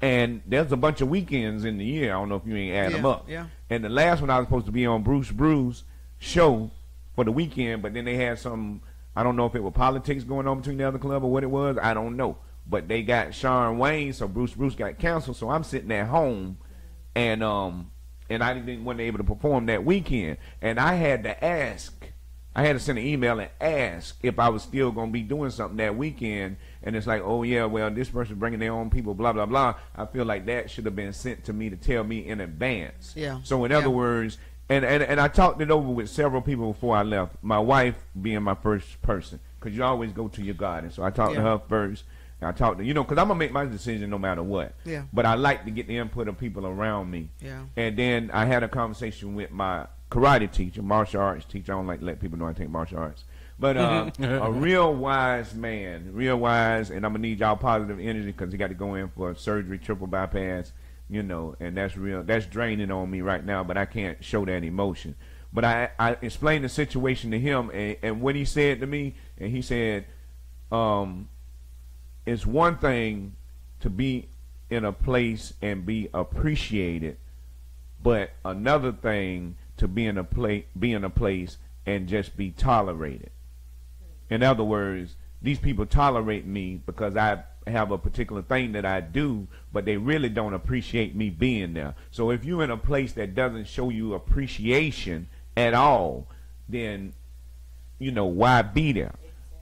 and there's a bunch of weekends in the year. I don't know if you ain't add them up. And the last one I was supposed to be on Bruce Bruce show for the weekend, but then they had some, I don't know if it was politics going on between the other club or what it was, I don't know, but they got Sharon Wayne, so Bruce got canceled. So I'm sitting at home, and I wasn't able to perform that weekend, and I had to send an email and ask if I was still going to be doing something that weekend. And it's like, oh, yeah, well, this person's bringing their own people, blah, blah, blah. I feel like that should have been sent to me to tell me in advance.
Yeah.
So in other words, and I talked it over with several people before I left, my wife being my first person, because you always go to your God. And so I talked to her first. And I talked to, because I'm going to make my decision no matter what.
Yeah.
But I like to get the input of people around me.
Yeah.
And then I had a conversation with my karate teacher, martial arts teacher. I don't like to let people know I take martial arts. But a real wise man, and I'm going to need y'all positive energy because he got to go in for surgery, triple bypass, and that's draining on me right now, but I can't show that emotion. But I explained the situation to him, and what he said to me, and he said, it's one thing to be in a place and be appreciated, but another thing to be in a place and just be tolerated. In other words, these people tolerate me because I have a particular thing that I do, but they really don't appreciate me being there. So if you're in a place that doesn't show you appreciation at all, then why be there?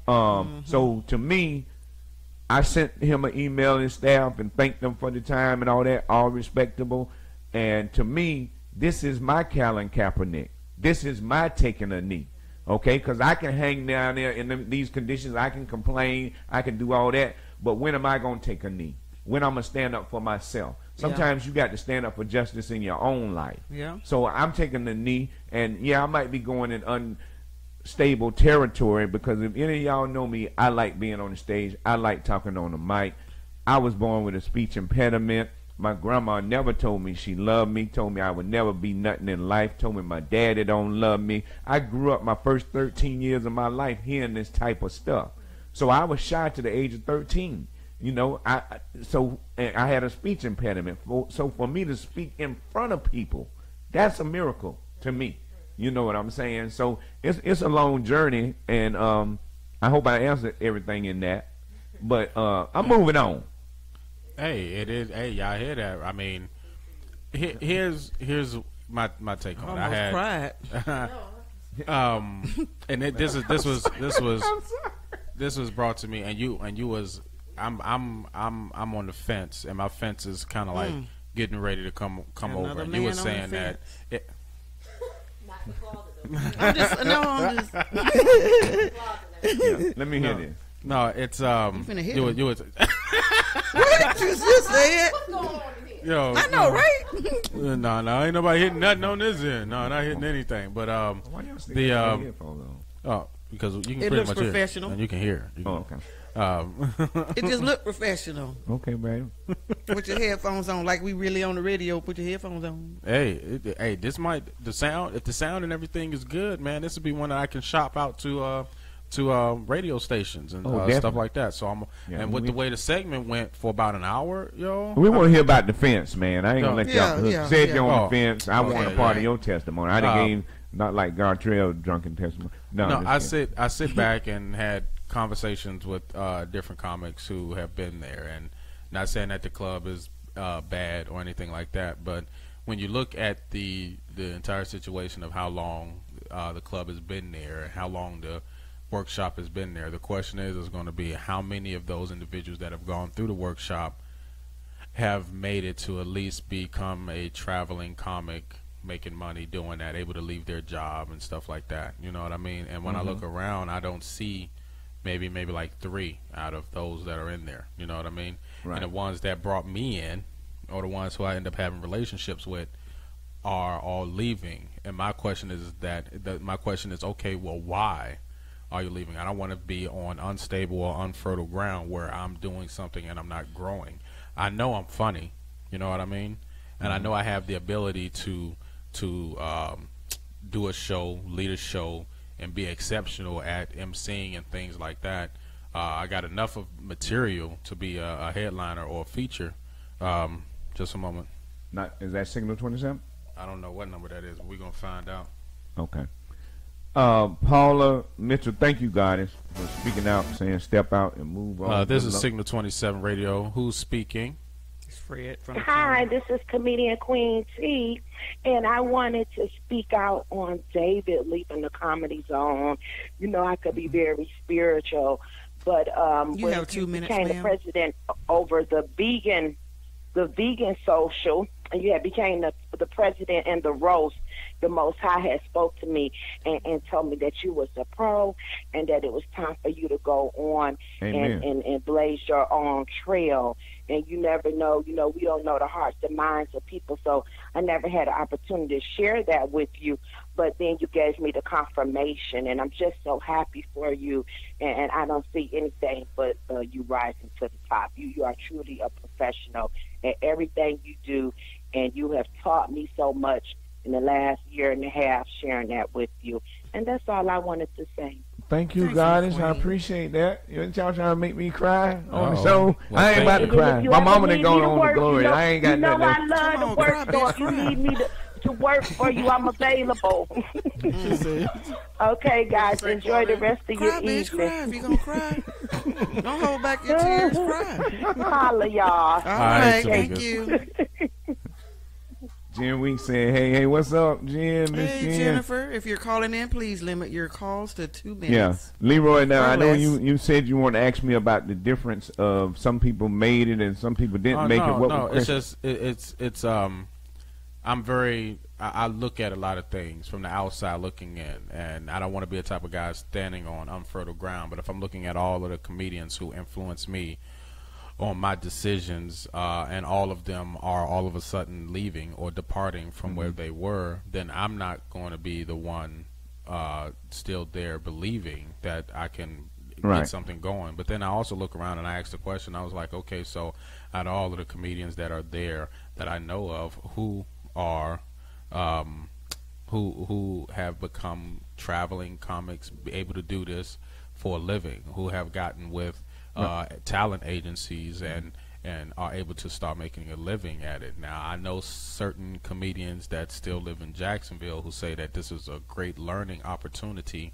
So to me, I sent him an email and staff and thanked them for the time and all that, all respectable. And to me, this is my Colin Kaepernick. This is my taking a knee, okay? Because I can hang down there in these conditions. I can complain. I can do all that. But when am I going to take a knee? When I'm going to stand up for myself? Sometimes you got to stand up for justice in your own life.
Yeah.
So I'm taking the knee, and I might be going in unstable territory, because if any of y'all know me, I like being on the stage. I like talking on the mic. I was born with a speech impediment. My grandma never told me she loved me, told me I would never be nothing in life, told me my daddy don't love me. I grew up my first 13 years of my life hearing this type of stuff. So I was shy to the age of 13. I had a speech impediment. So for me to speak in front of people, that's a miracle to me. You know what I'm saying? So it's a long journey, and I hope I answered everything in that. But I'm moving on.
Hey, it is. Hey, y'all hear that? I mean, here's my take on it. I had
cried.
And this was brought to me, and you was I'm on the fence, and my fence is kind of like getting ready to come over. And you were saying that.
I'm just.
Let me hear this.
No, it's you was.
What you just said?
What's going on in here?
Yo,
I know, right?
No, ain't nobody hitting nothing on this end. No, not hitting anything. But because you can
It
pretty
looks
much
professional.
hear, and you can hear.
It just looked professional.
Okay, babe.
Put your headphones on like we really on the radio. Put your headphones on.
Hey, this might the sound. If the sound and everything is good, man, this would be one that I can shop out to radio stations and stuff like that. So and with the way the segment went for about an hour, yo,
we want to hear about the fence, man. I ain't gonna let y'all said you on the fence. I want a part of your testimony. I didn't gave not like Gartrell drunken testimony. No,
I sit back and had conversations with different comics who have been there, and not saying that the club is bad or anything like that, but when you look at the entire situation of how long the club has been there and how long the workshop has been there, the question is going to be how many of those individuals that have gone through the workshop have made it to at least become a traveling comic, making money doing that, able to leave their job and stuff like that. You know what I mean? And when I look around, I don't see maybe like 3 out of those that are in there. You know what I mean? Right. And the ones that brought me in, or the ones who I end up having relationships with, are all leaving. And my question is okay, well, why are you leaving? I don't want to be on unstable or unfertile ground where I'm doing something and I'm not growing. I know I'm funny. You know what I mean? And I know I have the ability to do a show, lead a show, and be exceptional at emceeing and things like that. I got enough of material to be a headliner or a feature. Just a moment.
Is that Signal 27?
I don't know what number that is, but we're going to find out.
Okay. Paula Mitchell, thank you, Goddess, for speaking out, saying step out and move on.
This is Signal 27 Radio. Who's speaking?
It's Fred from
Hi, this is comedian Queen T, and I wanted to speak out on David leaving the comedy zone. You know, I could be very spiritual, but
you have 2 minutes,
became the president over the vegan social, and you had became the president in the roast. The Most High had spoke to me and told me that you was a pro and that it was time for you to go on and blaze your own trail. And you never know, we don't know the hearts and minds of people, so I never had an opportunity to share that with you. But then you gave me the confirmation, and I'm just so happy for you. And I don't see anything but you rising to the top. You are truly a professional at everything you do, and you have taught me so much in the last year and a half sharing that with you. And that's all I wanted to say.
Thank you, Goddess. I appreciate that. Y'all trying to make me cry on the show? Well, I ain't about to cry. My mama done gone on to glory. I ain't got nothing.
I love to work, so if you need me to work for you, I'm available. Okay, guys, enjoy the rest of your evening.
Cry, if you gonna cry. Don't hold back your tears, cry.
Holla, y'all.
All right, thank you.
Jen Week said, hey, what's up, Jen?
Hey, Jennifer, if you're calling in, please limit your calls to 2 minutes.
Yeah. Leroy, now, I know you said you want to ask me about the difference of some people made it and some people didn't make it.
No, it's just, I look at a lot of things from the outside looking in, and I don't want to be a type of guy standing on unfertile ground, but if I'm looking at all of the comedians who influenced me on my decisions, and all of them are all of a sudden leaving or departing from where they were, then I'm not going to be the one still there believing that I can get something going. But then I also look around and I ask the question, I was like, okay, so out of all of the comedians that are there that I know of, who are who have become traveling comics, able to do this for a living, who have gotten with talent agencies and are able to start making a living at it. Now, I know certain comedians that still live in Jacksonville who say that this is a great learning opportunity,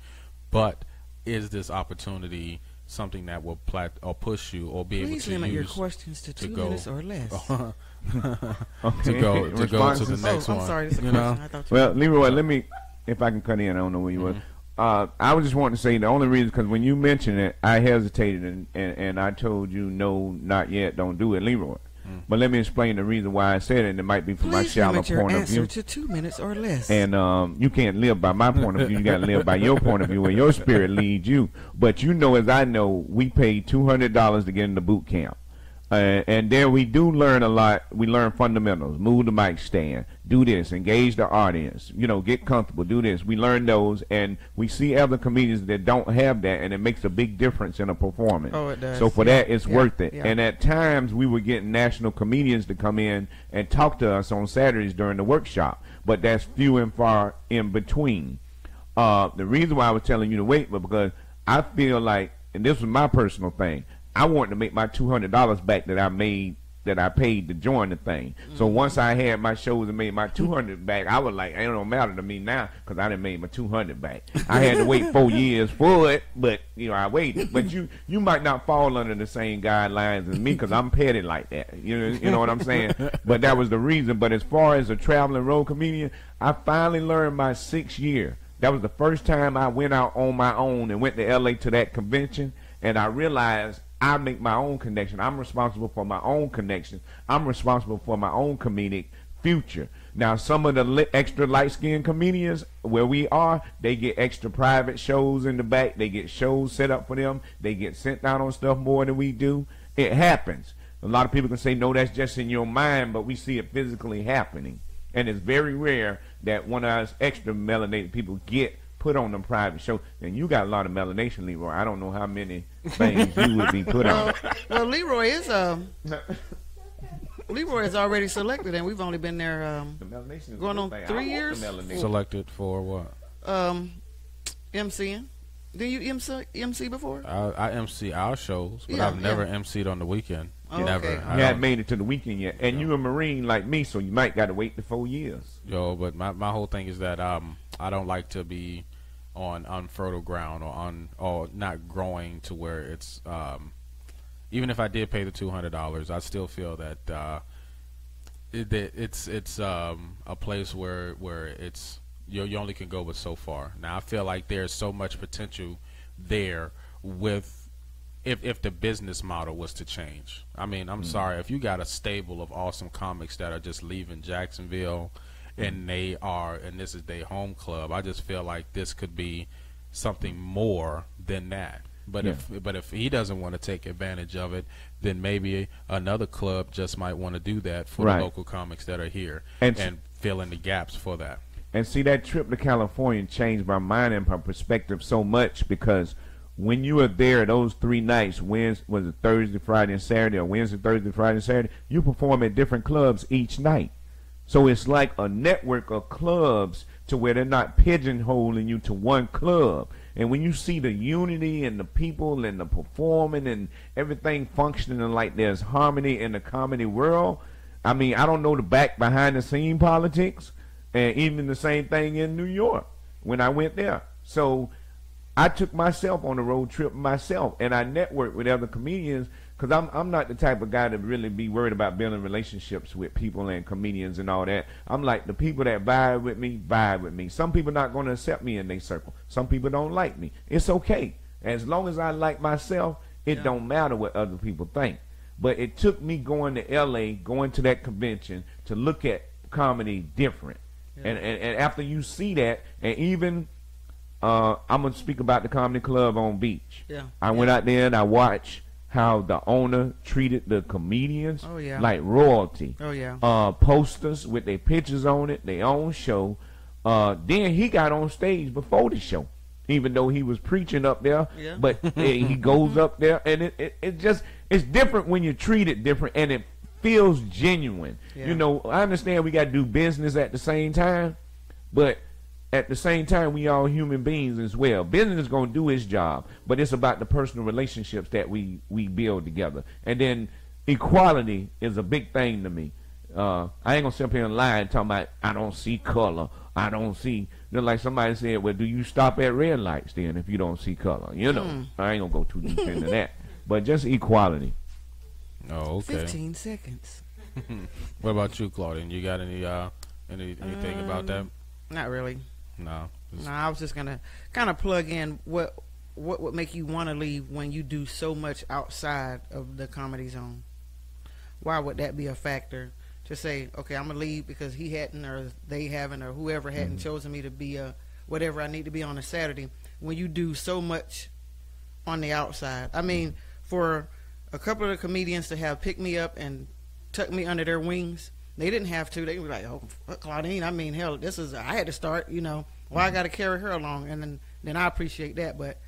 but is this opportunity something that will push you or be able to use? Please limit
your questions to 2 minutes or less.
to go to the next one.
I'm sorry, this is a question.
Well, Leroy, let me, if I can cut in, I don't know where you were. I was just wanting to say the only reason, because when you mentioned it, I hesitated and I told you no, not yet, don't do it, Leroy. But let me explain the reason why I said it, and it might be from my shallow point of view.
To 2 minutes or less.
And you can't live by my point of view. You got to live by your point of view, where your spirit leads you. But you know, as I know, we paid $200 to get into boot camp. And there we do learn a lot. We learn fundamentals. Move the mic stand. Do this. Engage the audience. Get comfortable. Do this. We learn those, and we see other comedians that don't have that, and it makes a big difference in a performance.
Oh, it does.
So for that, it's worth it.
Yeah.
And at times, we were getting national comedians to come in and talk to us on Saturdays during the workshop, but that's few and far in between. The reason why I was telling you to wait was because I feel like, and this was my personal thing, I wanted to make my $200 back that I paid to join the thing. So once I had my shows and made my $200 back, I was like, it don't matter to me now because I done made my $200 back. I had to wait 4 years for it, but I waited. But you might not fall under the same guidelines as me because I'm petty like that. You know what I'm saying? But that was the reason. But as far as a traveling road comedian, I finally learned my 6th year. That was the first time I went out on my own and went to L.A. to that convention, and I realized I make my own connection. I'm responsible for my own connection. I'm responsible for my own comedic future. Now, some of the extra light-skinned comedians, where we are, they get extra private shows in the back. They get shows set up for them. They get sent down on stuff more than we do. It happens. A lot of people can say, no, that's just in your mind, but we see it physically happening. And it's very rare that one of us extra melanated people get put on them private shows. And you got a lot of melanation, Leroy. I don't know how many things you would be put on.
Well, Leroy is already selected, and we've only been there going on 3 years.
Selected for what?
MCing. Did you MC before?
I MC our shows, but
Yeah,
I've never
yeah.
MC'd on the weekend.
Oh,
Never.
okay.
I
You hadn't
don't-
made it to the weekend yet. And you a Marine like me, so you might got to wait the 4 years.
But my whole thing is that I don't like to be on unfertile ground or not growing to where it's even if I did pay the $200, I still feel that it's a place where it's you only can go but so far. Now I feel like there's so much potential there with if the business model was to change. I mean, I'm sorry, if you got a stable of awesome comics that are just leaving Jacksonville and this is their home club, I just feel like this could be something more than that. But if he doesn't want to take advantage of it, then maybe another club just might want to do that for the local comics that are here and fill in the gaps for that.
And see, that trip to California changed my mind and my perspective so much, because when you were there those 3 nights, was it Thursday, Friday, and Saturday, or Wednesday, Thursday, Friday, and Saturday, you perform at different clubs each night. So it's like a network of clubs to where they're not pigeonholing you to one club. And when you see the unity and the people and the performing and everything functioning like there's harmony in the comedy world, I mean, I don't know the behind the scene politics, and even the same thing in New York when I went there. So I took myself on a road trip myself, and I networked with other comedians, because I'm not the type of guy to really be worried about building relationships with people and comedians and all that. I'm like, the people that vibe with me. Some people not going to accept me in their circle. Some people don't like me. It's okay. As long as I like myself, it don't matter what other people think. But it took me going to L.A., going to that convention, to look at comedy different. Yeah. And after you see that, and even I'm going to speak about the Comedy Club on Beach.
Yeah.
I went out there and I watched how the owner treated the comedians like royalty.
Oh, yeah.
Posters with their pictures on it, their own show. Then he got on stage before the show, even though he was preaching up there.
Yeah.
But he goes up there, and it's different when you treat it different, and it feels genuine.
Yeah.
You know, I understand we got to do business at the same time, but at the same time, we all human beings as well. Business is going to do its job, but it's about the personal relationships that we build together. And then equality is a big thing to me. I ain't going to sit up here and lie and talk about I don't see color. I don't see. Like somebody said, well, do you stop at red lights then if you don't see color? You know, I ain't going to go too deep into that. But just equality.
Oh, okay.
15 seconds.
What about you, Claudine? You got anything about that?
Not really.
No.
No, I was just gonna kind of plug in what would make you want to leave when you do so much outside of the comedy zone. Why would that be a factor to say, okay, I'm gonna leave because he hadn't, or they haven't, or whoever hadn't chosen me to be whatever I need to be on a Saturday? When you do so much on the outside, I mean, for a couple of the comedians to have picked me up and tucked me under their wings. They didn't have to. They were like, "Oh, fuck Claudine. I mean, hell, I had to start. Why I got to carry her along?" And then I appreciate that, but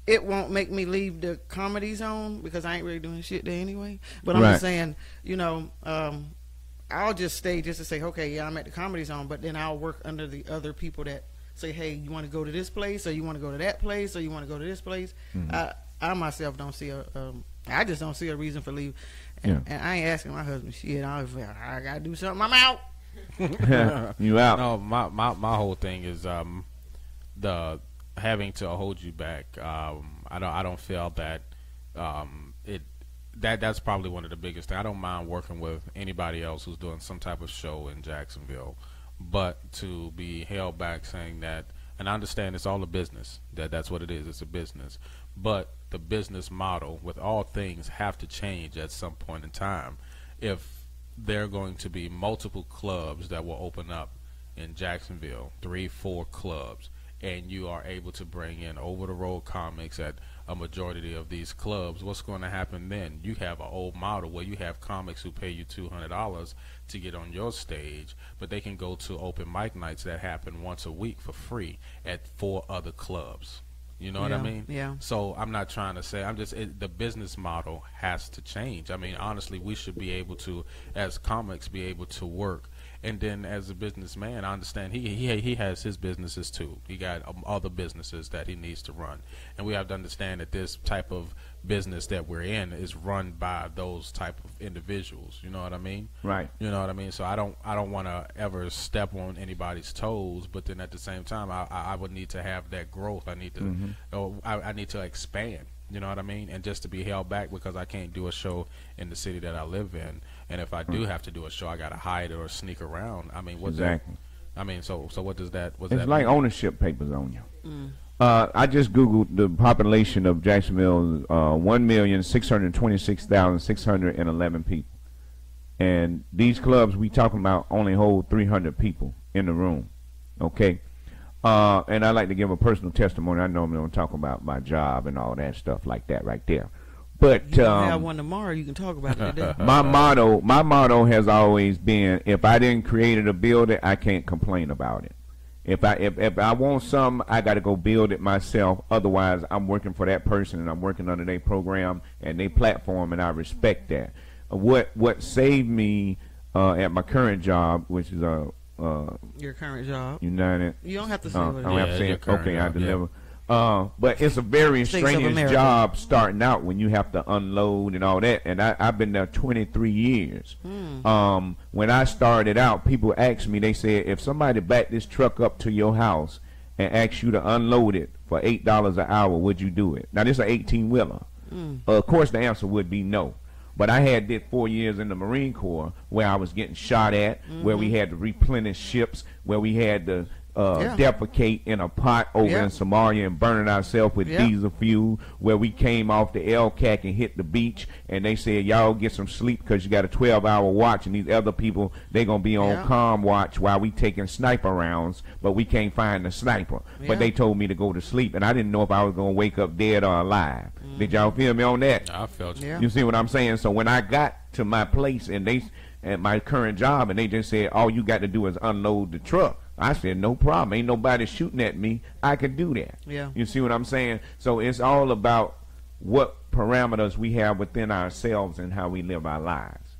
it won't make me leave the comedy zone because I ain't really doing shit there anyway. But I'm just saying, I'll just stay just to say, okay, yeah, I'm at the comedy zone, but then I'll work under the other people that say, hey, you want to go to this place, or you want to go to that place, or you want to go to this place. I myself don't see I just don't see a reason for leave. And I ain't asking my husband, shit, I got to do something, I'm out.
You out.
No, my whole thing is the having to hold you back. I don't feel that that's probably one of the biggest things. I don't mind working with anybody else who's doing some type of show in Jacksonville, but to be held back saying that, and I understand it's all a business, that's what it is, it's a business, but the business model with all things have to change at some point in time. If there are going to be multiple clubs that will open up in Jacksonville, 3-4 clubs, and you are able to bring in over-the-road comics at a majority of these clubs, what's going to happen then? You have an old model where you have comics who pay you $200 to get on your stage, but they can go to open mic nights that happen once a week for free at 4 other clubs. You know what I mean?
Yeah.
So I'm not trying to say, the business model has to change. I mean, honestly, we should be able to, as comics, be able to work. And then as a businessman, I understand he has his businesses too. He got other businesses that he needs to run. And we have to understand that this type of business that we're in is run by those type of individuals. You know what I mean?
Right.
You know what I mean? So I don't want to ever step on anybody's toes, but then at the same time, I would need to have that growth. I need to I need to expand. You know what I mean? And just to be held back because I can't do a show in the city that I live in, and if I do have to do a show, I gotta hide it or sneak around. I mean, what's
exactly?
That? I mean, so what does that? What's
it's
that
like
mean?
ownership papers on you. I just googled the population of Jacksonville, 1,626,611 people, and these clubs we talking about only hold 300 people in the room. Okay. And I like to give a personal testimony. I normally don't talk about my job and all that stuff like that right there. But
you can have one tomorrow. You can talk about it today.
my motto has always been: if I didn't create a building, I can't complain about it. If I want something, I got to go build it myself. Otherwise, I'm working for that person and I'm working under their program and their platform, and I respect that. What saved me at my current job, which is
your current job,
United.
You don't have to say what it is.
I don't have to say it. Okay, I deliver.
Yeah.
But it's a very strenuous job starting out when you have to unload and all that. And I've been there 23 years. When I started out, people asked me, they said, if somebody backed this truck up to your house and asked you to unload it for $8 an hour, would you do it? Now, this is an 18-wheeler. Of course, the answer would be no. But I did 4 years in the Marine Corps where I was getting shot at, where we had to replenish ships, where we had to defecate in a pot over in Somalia and burning ourselves with diesel fuel, where we came off the LCAC and hit the beach, and they said, y'all get some sleep because you got a 12-hour watch, and these other people, they going to be on calm watch while we taking sniper rounds, but we can't find the sniper. But they told me to go to sleep, and I didn't know if I was going to wake up dead or alive. Did y'all feel me on that?
I felt you.
You see what I'm saying? So when I got to my place and at my current job, and they just said, all you got to do is unload the truck, I said, no problem. Ain't nobody shooting at me. I can do that.
Yeah.
You see what I'm saying? So it's all about what parameters we have within ourselves and how we live our lives.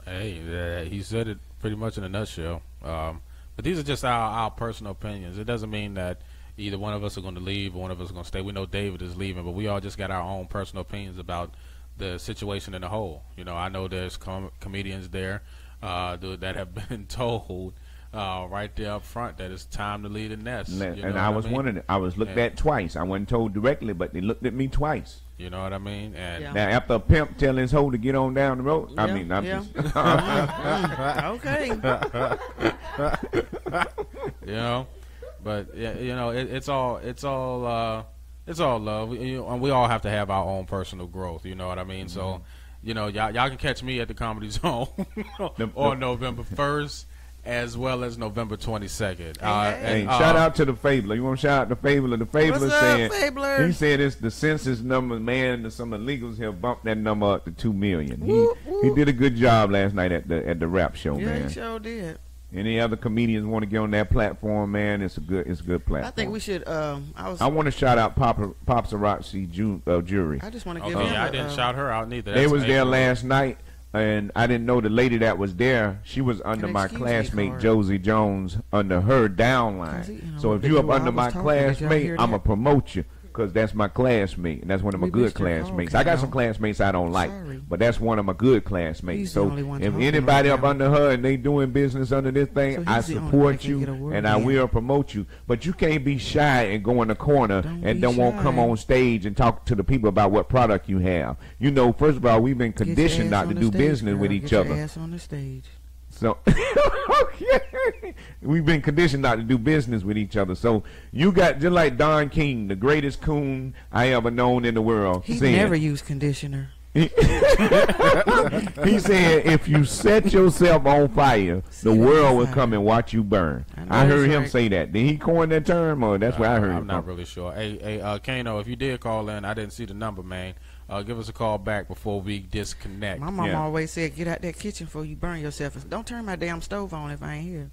Hey, he said it pretty much in a nutshell. But these are just our personal opinions. It doesn't mean that either one of us are going to leave or one of us is going to stay. We know David is leaving, but we all just got our own personal opinions about the situation in the whole. You know, I know there's comedians there that have been told right there up front that it's time to leave the nest.
And I was wondering, I was looked at twice. I wasn't told directly, but they looked at me twice.
You know what I mean? And
now after a pimp telling his hoe to get on down the road, I mean, I'm just
okay.
You know, but you know, it's all love. We all have to have our own personal growth. You know what I mean? So, you know, y'all can catch me at the Comedy Zone on November 1st. as well as November 22nd.
Hey, shout out to the Fabler. You want to shout out the Fabler? The Fabler
What's up,
said
Fabler?
he said it's the census number. Man, some illegals have bumped that number up to 2 million.
Whoop,
He
whoop.
did a good job last night at the rap show,
Yeah,
man.
he sure did.
Any other comedians want to get on that platform, man? It's a good platform.
I think we should.
I want to shout out Paparazzi Jury.
I just want to
Okay,
give him.
yeah, I didn't shout her out neither.
They
That's
was there
April.
last night, and I didn't know the lady that was there. She was under
An
my
excuse me
classmate
card.
Josie Jones under her
Cause
downline.
he,
So if
you
you
know,
up
while
under
I
my
was talking, did y'all
classmate,
hear
I'ma
that?
promote you. Because that's my classmate, and that's one of my
We
good
missed your call,
classmates. I got
Kano.
some classmates I don't like,
Sorry.
but that's one of my good classmates.
He's the
So
only one
if
talking
anybody
right
up
now.
under her and they doing business under this
So
thing,
he's
I
the only one
support
that can
you,
get a word
and I
in.
will promote you. But you can't be shy and go in the corner
Don't
and
be
don't want to come
shy.
on stage and talk to the people about what product you have. You know, first of all, we've been
Get your
conditioned
ass
not to
on the
do
stage,
business
girl.
with each
Get your
other.
ass on the stage.
So okay. We've been conditioned not to do business with each other. So you got just like Don King, the greatest coon I ever known in the world.
He
said,
never used conditioner.
he said, if you set yourself on fire, the
Set
world
on
will
fire.
come and watch you burn.
I know
I heard
that's
him
right.
say that. Did he coin that term, or that's where I heard
I'm
it
not
from?
really sure. Hey, Kano, if you did call in, I didn't see the number, man. Give us a call back before we disconnect.
My mom
Yeah.
always said, "Get out that kitchen before you burn yourself. Don't turn my damn stove on if I ain't here."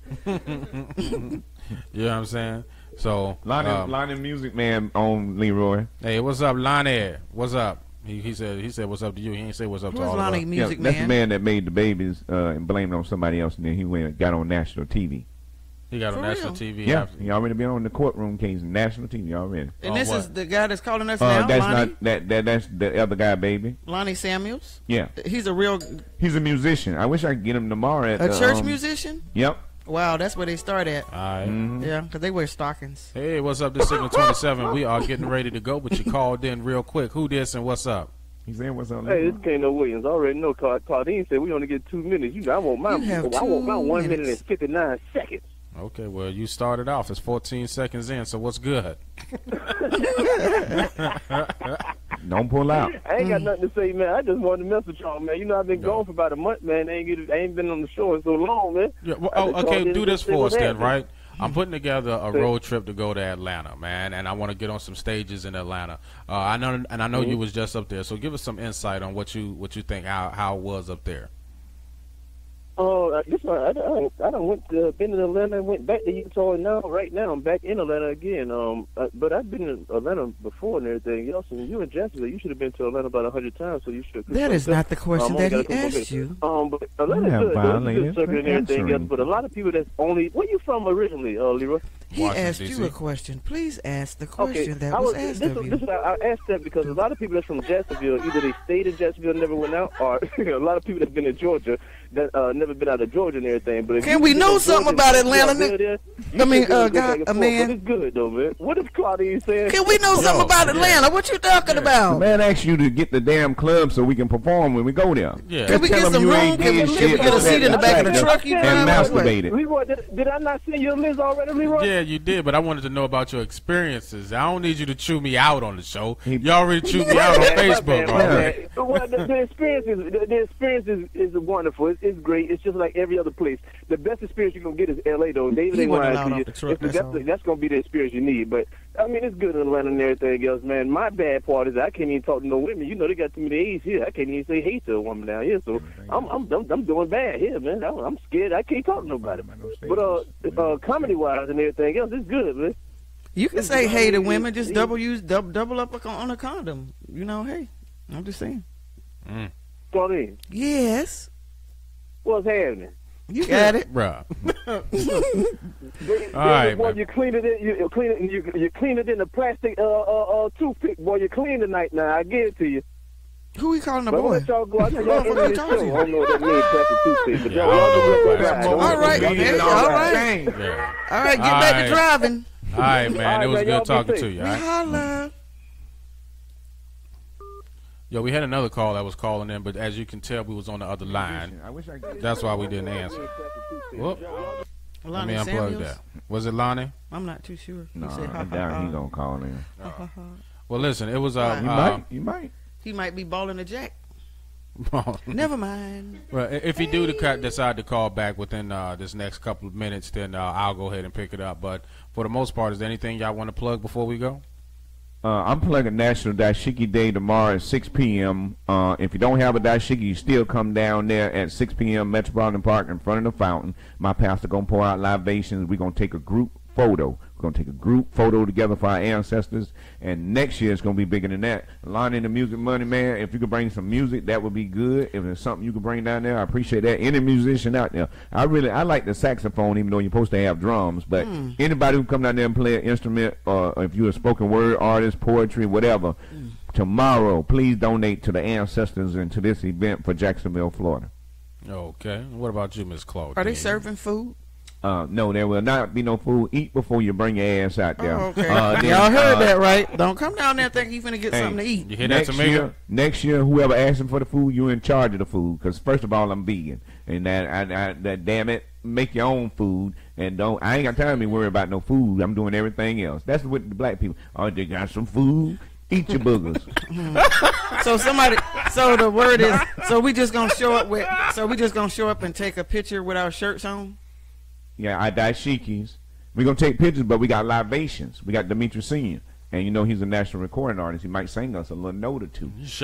You know what I'm saying? So,
Lonnie Music Man on Leroy.
hey, what's up, Lonnie? What's up? He said what's up to you. He ain't say what's up
Who's
to all
Lonnie
of us.
Music
That's the
Man?
man that made the babies and blamed it on somebody else, and then he went and got on national TV.
He got on
For
national
real?
TV.
Yeah,
after-
he already been on the courtroom case, national TV already.
And
Oh,
this
what?
is the guy that's calling us now,
That's
Lonnie.
not that's the other guy, baby.
Lonnie Samuels.
Yeah,
He's a real
he's a musician. I wish I could get him tomorrow at
a
the,
church musician.
Yep.
Wow, that's where they start at.
All right.
Mhm.
Yeah, because they wear stockings.
Hey, what's up? This Signal 27. We are getting ready to go, but you called in real quick. Who this and what's up?
He said, "What's up?"
Hey, this Kano Williams. I already know Claudine said we only get 2 minutes. I want my
You have
I want my
2
1 minute
minutes.
and 59 seconds.
Okay, well, you started off. It's 14 seconds in, so what's good?
Don't pull out.
I ain't got nothing to say, man. I just wanted to mess with y'all, man. You know, I've been gone for about a month, man. I ain't been on the show in so long, man.
Yeah, well,
I just
okay,
called in
do
to
this
see
for
what
us then,
happened.
right? I'm putting together a road trip to go to Atlanta, man, and I want to get on some stages in Atlanta. I know
Mm-hmm.
you was just up there, so give us some insight on what you think how it was up there.
Oh, this one, I done been in Atlanta and went back to Utah, and right now I'm back in Atlanta again. But I've been in Atlanta before and everything else. And you in Jacksonville, you should have been to Atlanta about 100 times, so you should.
That is not the question
only
that
got a
he
couple
asked
minutes.
you.
But Atlanta's
have
good. It's a
violated
good circuit and everything
answering.
else. But a lot of people that's only. Where you from originally, Leroy?
He
Washington,
asked
D.C.
you a question. Please ask the
Okay,
question that was asked of you.
I asked that because a lot of people that's from Jacksonville, either they stayed in Jacksonville and never went out, or a lot of people that's been in Georgia that never been out of Georgia and everything. But if
Can
you
we
been
know
in
something
Georgia,
about Atlanta,
you
Nick?
there, you
I mean,
should be able to go
God,
back and
a
forth.
man.
But it's good though, man. What is Claudine saying?
Can we know something about Atlanta? What you talking
The
about?
man asked you to get the damn club so we can perform when we go there.
Yeah.
Can we
Tell
get
him
some
you
room?
ain't
Can we
did shit
get a
but
seat in the back of the
that
truck you
and
drive? What?
masturbated.
Leroy, did I not send you a list already, Leroy?
Yeah, you did, but I wanted to know about your experiences. I don't need you to chew me out on the show.
He-
You already chewed me out on Facebook already.
Well, the experience is wonderful. It's great. It's just like every other place. The best experience you're gonna get is L.A. though. David
He
ain't
wasn't
lying
allowed
to
off
you.
the truck,
That's gonna be the experience you need. But I mean, it's good in Atlanta and everything else, man. My bad part is I can't even talk to no women. You know, they got too many A's here. I can't even say hey to a woman down here. So I'm doing bad here, man. I'm scared. I can't talk to nobody. But comedy wise and everything else, it's good, man.
You can say hey to women, just double up on a condom. You know, hey, I'm just saying.
Claudine,
Yes,
what's happening?
you got it.
Bruh.
All
right,
boy,
man.
you clean it in. You clean it in a plastic toothpick. Boy, you clean tonight. Now I give it to you.
Who we calling a
But I'm gonna
boy?
let y'all go out there.
What
Y'all
the fuck
end
I
this
told
show.
you?
I don't know what that means, plastic toothpick. But
Yeah,
y'all
I don't know
go
what
back.
plastic
Don't
All right,
worry.
okay, all right,
Yeah.
all right. Get back to driving.
All right, man.
All right,
It was
man, y'all
good
be
talking
safe.
to you. All
We
right?
holla.
Yo, we had another call that was calling in, but as you can tell, we was on the other line.
I wish I could.
That's why we didn't answer. Whoop. Let me
Lonnie
unplug
Samuels.
that. Was it Lonnie?
I'm not too sure.
No,
He said,
I doubt he gonna call in.
Well, listen, it was
Why?
You might.
He might be balling a jack. Never mind.
Well, if you do decide to call back within this next couple of minutes, then I'll go ahead and pick it up. But for the most part, is there anything y'all want to plug before we go?
I'm plugging National Dashiki Day tomorrow at 6 p.m. If you don't have a dashiki, you still come down there at 6 p.m. Metropolitan Park in front of the fountain. My pastor going to pour out libations. We're going to take a group photo. We're going to take a group photo together for our ancestors. And next year it's going to be bigger than that. Lonnie and the Music Money, man, if you could bring some music, that would be good. If there's something you could bring down there, I appreciate that. Any musician out there. I like the saxophone, even though you're supposed to have drums. But anybody who come down there and play an instrument, or if you're a spoken word artist, poetry, whatever, tomorrow, please donate to the ancestors and to this event for Jacksonville, Florida.
Okay. What about you, Miss Claude?
Are they serving food?
No, there will not be no food. Eat before you bring your ass out there.
Oh, okay. Y'all heard that, right? Don't come down there thinking you're going to get something to eat.
You hear that, Tamika?
Next year, whoever asking for the food, you're in charge of the food. Because first of all, I'm vegan, and that damn it, make your own food, and I ain't got time to be worried about no food. I'm doing everything else. That's what the black people. Oh, they got some food. Eat your boogers.
So the word is. So we just gonna show up with. So we just gonna show up and take a picture with our shirts on.
Yeah, our dashikis. We're going to take pictures, but we got libations. We got Dimitri Senior. And you know he's a national recording artist. He might sing us a little note or two. It's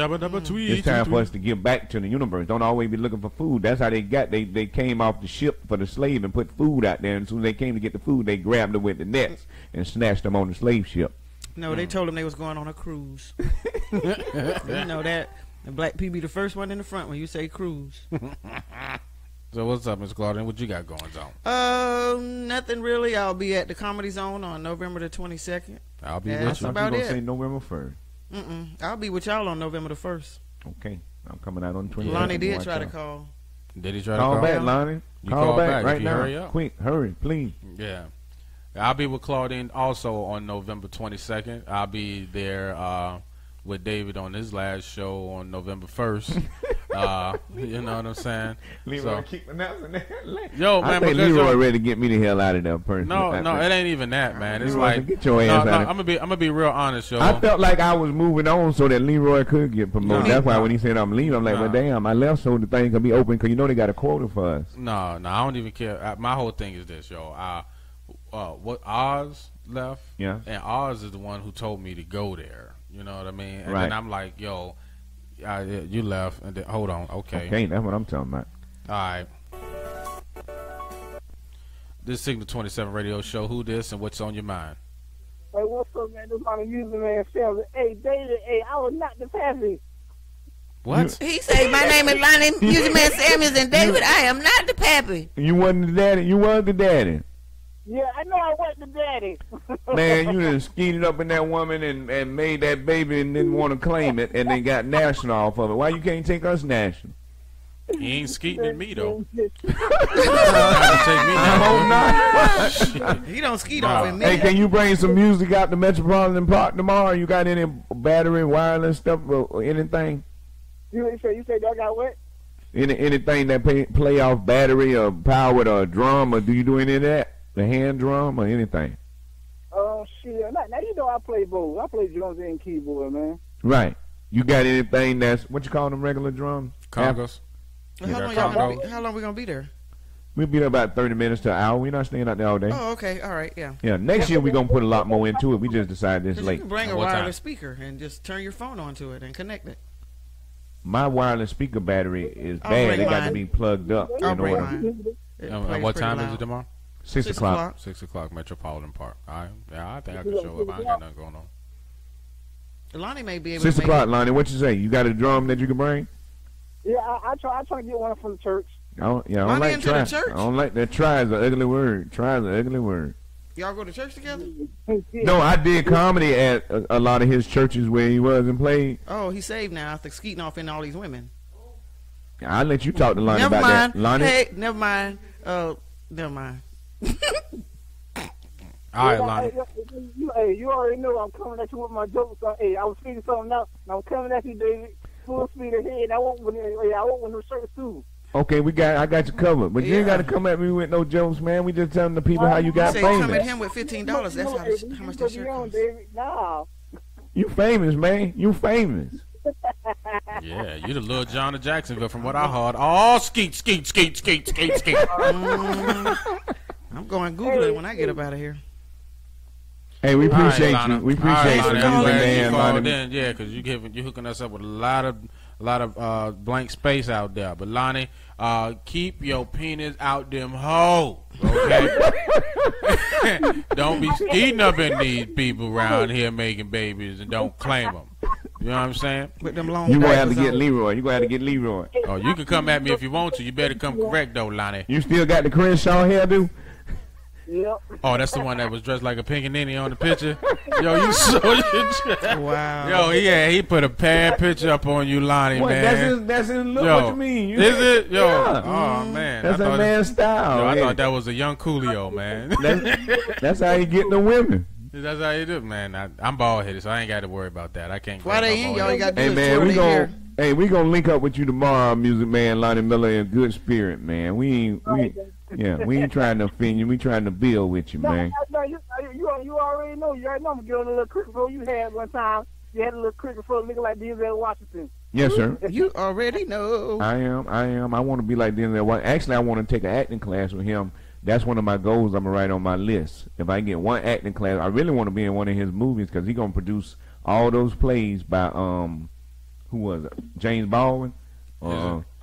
time for us to give back to the universe. Don't always be looking for food. That's how they came off the ship for the slave and put food out there. And as soon as they came to get the food, they grabbed them with the nets and snatched them on the slave ship.
No, they told them they was going on a cruise. You know that. The black people be the first one in the front when you say cruise.
So what's up, Miss Claudine? What you got going on?
Nothing really. I'll be at the Comedy Zone on November the 22nd.
I'll be
with you.
That's about it. Say November 1st.
I'll be with y'all on November the 1st.
Okay, I'm coming out on the 22nd.
Lonnie did try to call.
Did he try to call?
Call back, Lonnie.
Call back
right now.
Hurry up.
Quick, hurry, please.
Yeah. I'll be with Claudine also on November 22nd. I'll be there with David on his last show on November 1st. You know what I'm saying?
Leroy keep announcing that.
Yo, man,
I think Leroy ready to get me the hell out of there personally.
No, it ain't even that, man. It's
Leroy,
like
get your ass out
I'm gonna be real honest, yo.
I felt like I was moving on so that Leroy could get promoted. That's why when he said I'm leaving, I'm like, well, damn, I left so the thing can be open because you know they got a quota for us.
No, I don't even care. My whole thing is this, yo. What Oz left,
yeah,
and Oz is the one who told me to go there. You know what I mean? And then I'm like, yo, you left, and then hold on, okay,
that's what I'm talking about.
All right. This Signal 27 radio show. Who this and what's on your mind?
Hey, what's up, man? This is my music man, Sam. Hey, David. Hey, I was not the pappy.
What?
He said, my name is Lonnie, Music Man Samuels, and David, I am not the pappy.
You wasn't the daddy. You was the daddy.
Yeah, I know I wasn't the daddy.
Man, you done skeeted up in that woman and made that baby and didn't want to claim it and then got national off of it. Why you can't take us national?
He ain't skeeting at me, though.
He don't skeet off at me.
Hey, can you bring some music out to Metropolitan Park tomorrow? You got any battery, wireless stuff, or anything?
You say y'all got what?
Anything that play off battery or powered or a drum, or do you do any of that? The hand drum or anything?
Oh, shit. Now you know I play both. I play drums and keyboard, man.
Right. You got anything that's, what you call them, regular drums?
Congos.
How long we going to be there?
We'll be there about 30 minutes to an hour. We're not staying out there all day.
Oh, okay. All right, yeah.
Yeah, next year we're going to put a lot more into it. We just decided this late.
You can bring a wireless speaker and just turn your phone onto it and connect it.
My wireless speaker battery is bad. It got to be plugged up in order.
And what time is it tomorrow?
6 o'clock.
6 o'clock, Metropolitan Park. All right. Yeah, I think I can show up. I ain't got nothing going on.
Lonnie may be able
6
to
o'clock, Lonnie. What you say? You got a drum that you can bring?
Yeah, I try to get one from the church.
I don't like try. I don't like that. Try is an ugly word. Try is an ugly word.
Y'all go to church together?
No, I did comedy at a lot of his churches where he was and played.
Oh, he's saved now after skeeting off in all these women.
I'll let you talk to Lonnie about that. Lonnie?
Hey, never mind. Never mind.
All right, Lonnie.
Hey, you already know I'm coming at you with my jokes. Hey, I was figuring something out, and I'm coming at you, David, full speed ahead. I want one of those shirts too.
Okay, I got you covered, but you ain't got to come at me with no jokes, man. We just telling the people how you got famous.
Come at him with $15. That's how much that shirt costs.
Nah.
You famous, man. You famous.
Yeah, you the little John of Jacksonville from what I heard. Oh, skeet, skeet, skeet, skeet, skeet, skeet.
I'm going to Google it when I get up out of here.
Hey, we appreciate
All right,
you.
Lana.
We appreciate
All
you,
right, Lana, I'm glad
man.
you called
Lana.
in, yeah, because you hooking us up with a lot of blank space out there. But Lonnie, keep your penis out them hoes, okay? Don't be eating up in these people around here making babies and don't claim them. You know what I'm saying?
With them long
You gonna have to
diapers
get
on.
Leroy. You gonna have to get Leroy.
Oh, you can come at me if you want to. You better come correct though, Lonnie.
You still got the Crenshaw hairdo?
Yep.
Oh, that's the one that was dressed like a pinkanini on the picture. Yo, you so
Wow.
Yo, he put a bad picture up on you, Lonnie,
What?
man.
That's his look.
Yo,
What you mean? You
is it? Yo,
Yeah.
oh man,
That's
I
a
thought
man's style.
Yo, I
Hey,
thought that was a young Coolio, man.
that's how you get the women.
That's how you do, man. I'm bald headed, so I ain't got to worry about that. I can't.
Why they in? Y'all got to do
Hey
is
man,
twirl
we
their hair.
gonna we gonna link up with you tomorrow, Music Man Lonnie Miller, in good spirit, man. We ain't trying to offend you. We trying to build with you, man.
No, you already know. You already know I'm gonna get on a little cricket before you had one time. You had a little cricket before looking like Denzel Washington.
Yes, sir.
You already know.
I am. I want to be like Denzel. Actually, I want to take an acting class with him. That's one of my goals. I'm gonna write on my list. If I can get one acting class, I really want to be in one of his movies because he's gonna produce all those plays by who was it? James Baldwin.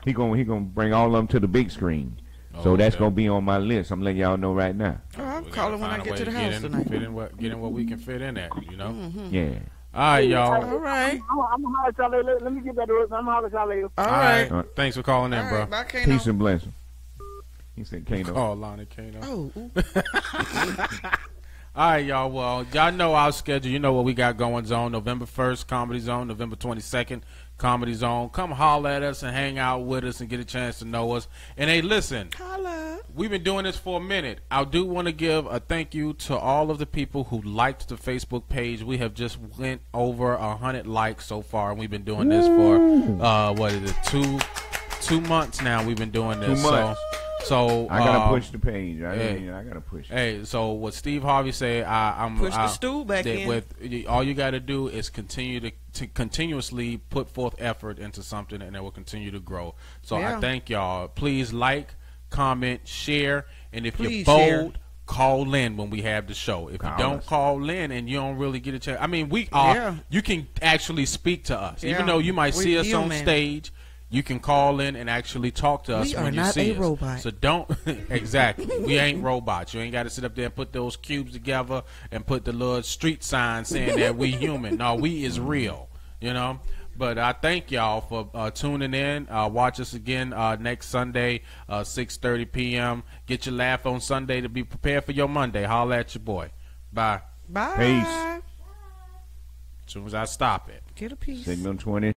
He gonna bring all of them to the big screen. So that's gonna be on my list. I'm letting y'all know right now.
Oh, I'll call him when I get to the house tonight.
Get in what we can fit in at, you know.
Yeah.
All right, y'all.
All right.
I'm gonna holler at y'all later. Let me get back to work. I'm gonna holler at y'all later.
All right.
All right. Thanks for calling in,
All
bro.
right. Bye, Kano.
Peace and blessings. He said Kano.
Call Lonnie Kano.
Oh, ooh.
All right, y'all. Well, y'all know our schedule. You know what we got going on. November 1st, Comedy Zone. November 22nd, Comedy Zone. Come holler at us and hang out with us and get a chance to know us. And, hey, listen.
Holla.
We've been doing this for a minute. I do want to give a thank you to all of the people who liked the Facebook page. We have just went over 100 likes so far, and we've been doing this for, what is it, two months now we've been doing this.
2 months.
So
I gotta push the page. I gotta push.
Hey, so what Steve Harvey said, I'm
Push the stool back in.
With all you got to do is continue to continuously put forth effort into something, and it will continue to grow. So
Yeah.
I thank y'all. Please like, comment, share, and if
Please
you're bold,
share.
call in when we have the show. If you
Call
don't
us.
call in and you don't really get a chance, I mean, we are.
Yeah.
You can actually speak to us,
Yeah.
even though you might
We're
see us on
human.
stage. You can call in and actually talk to us
We
when
are
you
not
see
a
us.
robot.
So don't exactly. We ain't robots. You ain't got to sit up there and put those cubes together and put the little street sign saying that we human. No, we is real. You know. But I thank y'all for tuning in. Watch us again next Sunday, 6:30 p.m. Get your laugh on Sunday to be prepared for your Monday. Holla at your boy. Bye.
Bye.
Peace.
As soon as I stop it.
Get a piece.
Signal 20.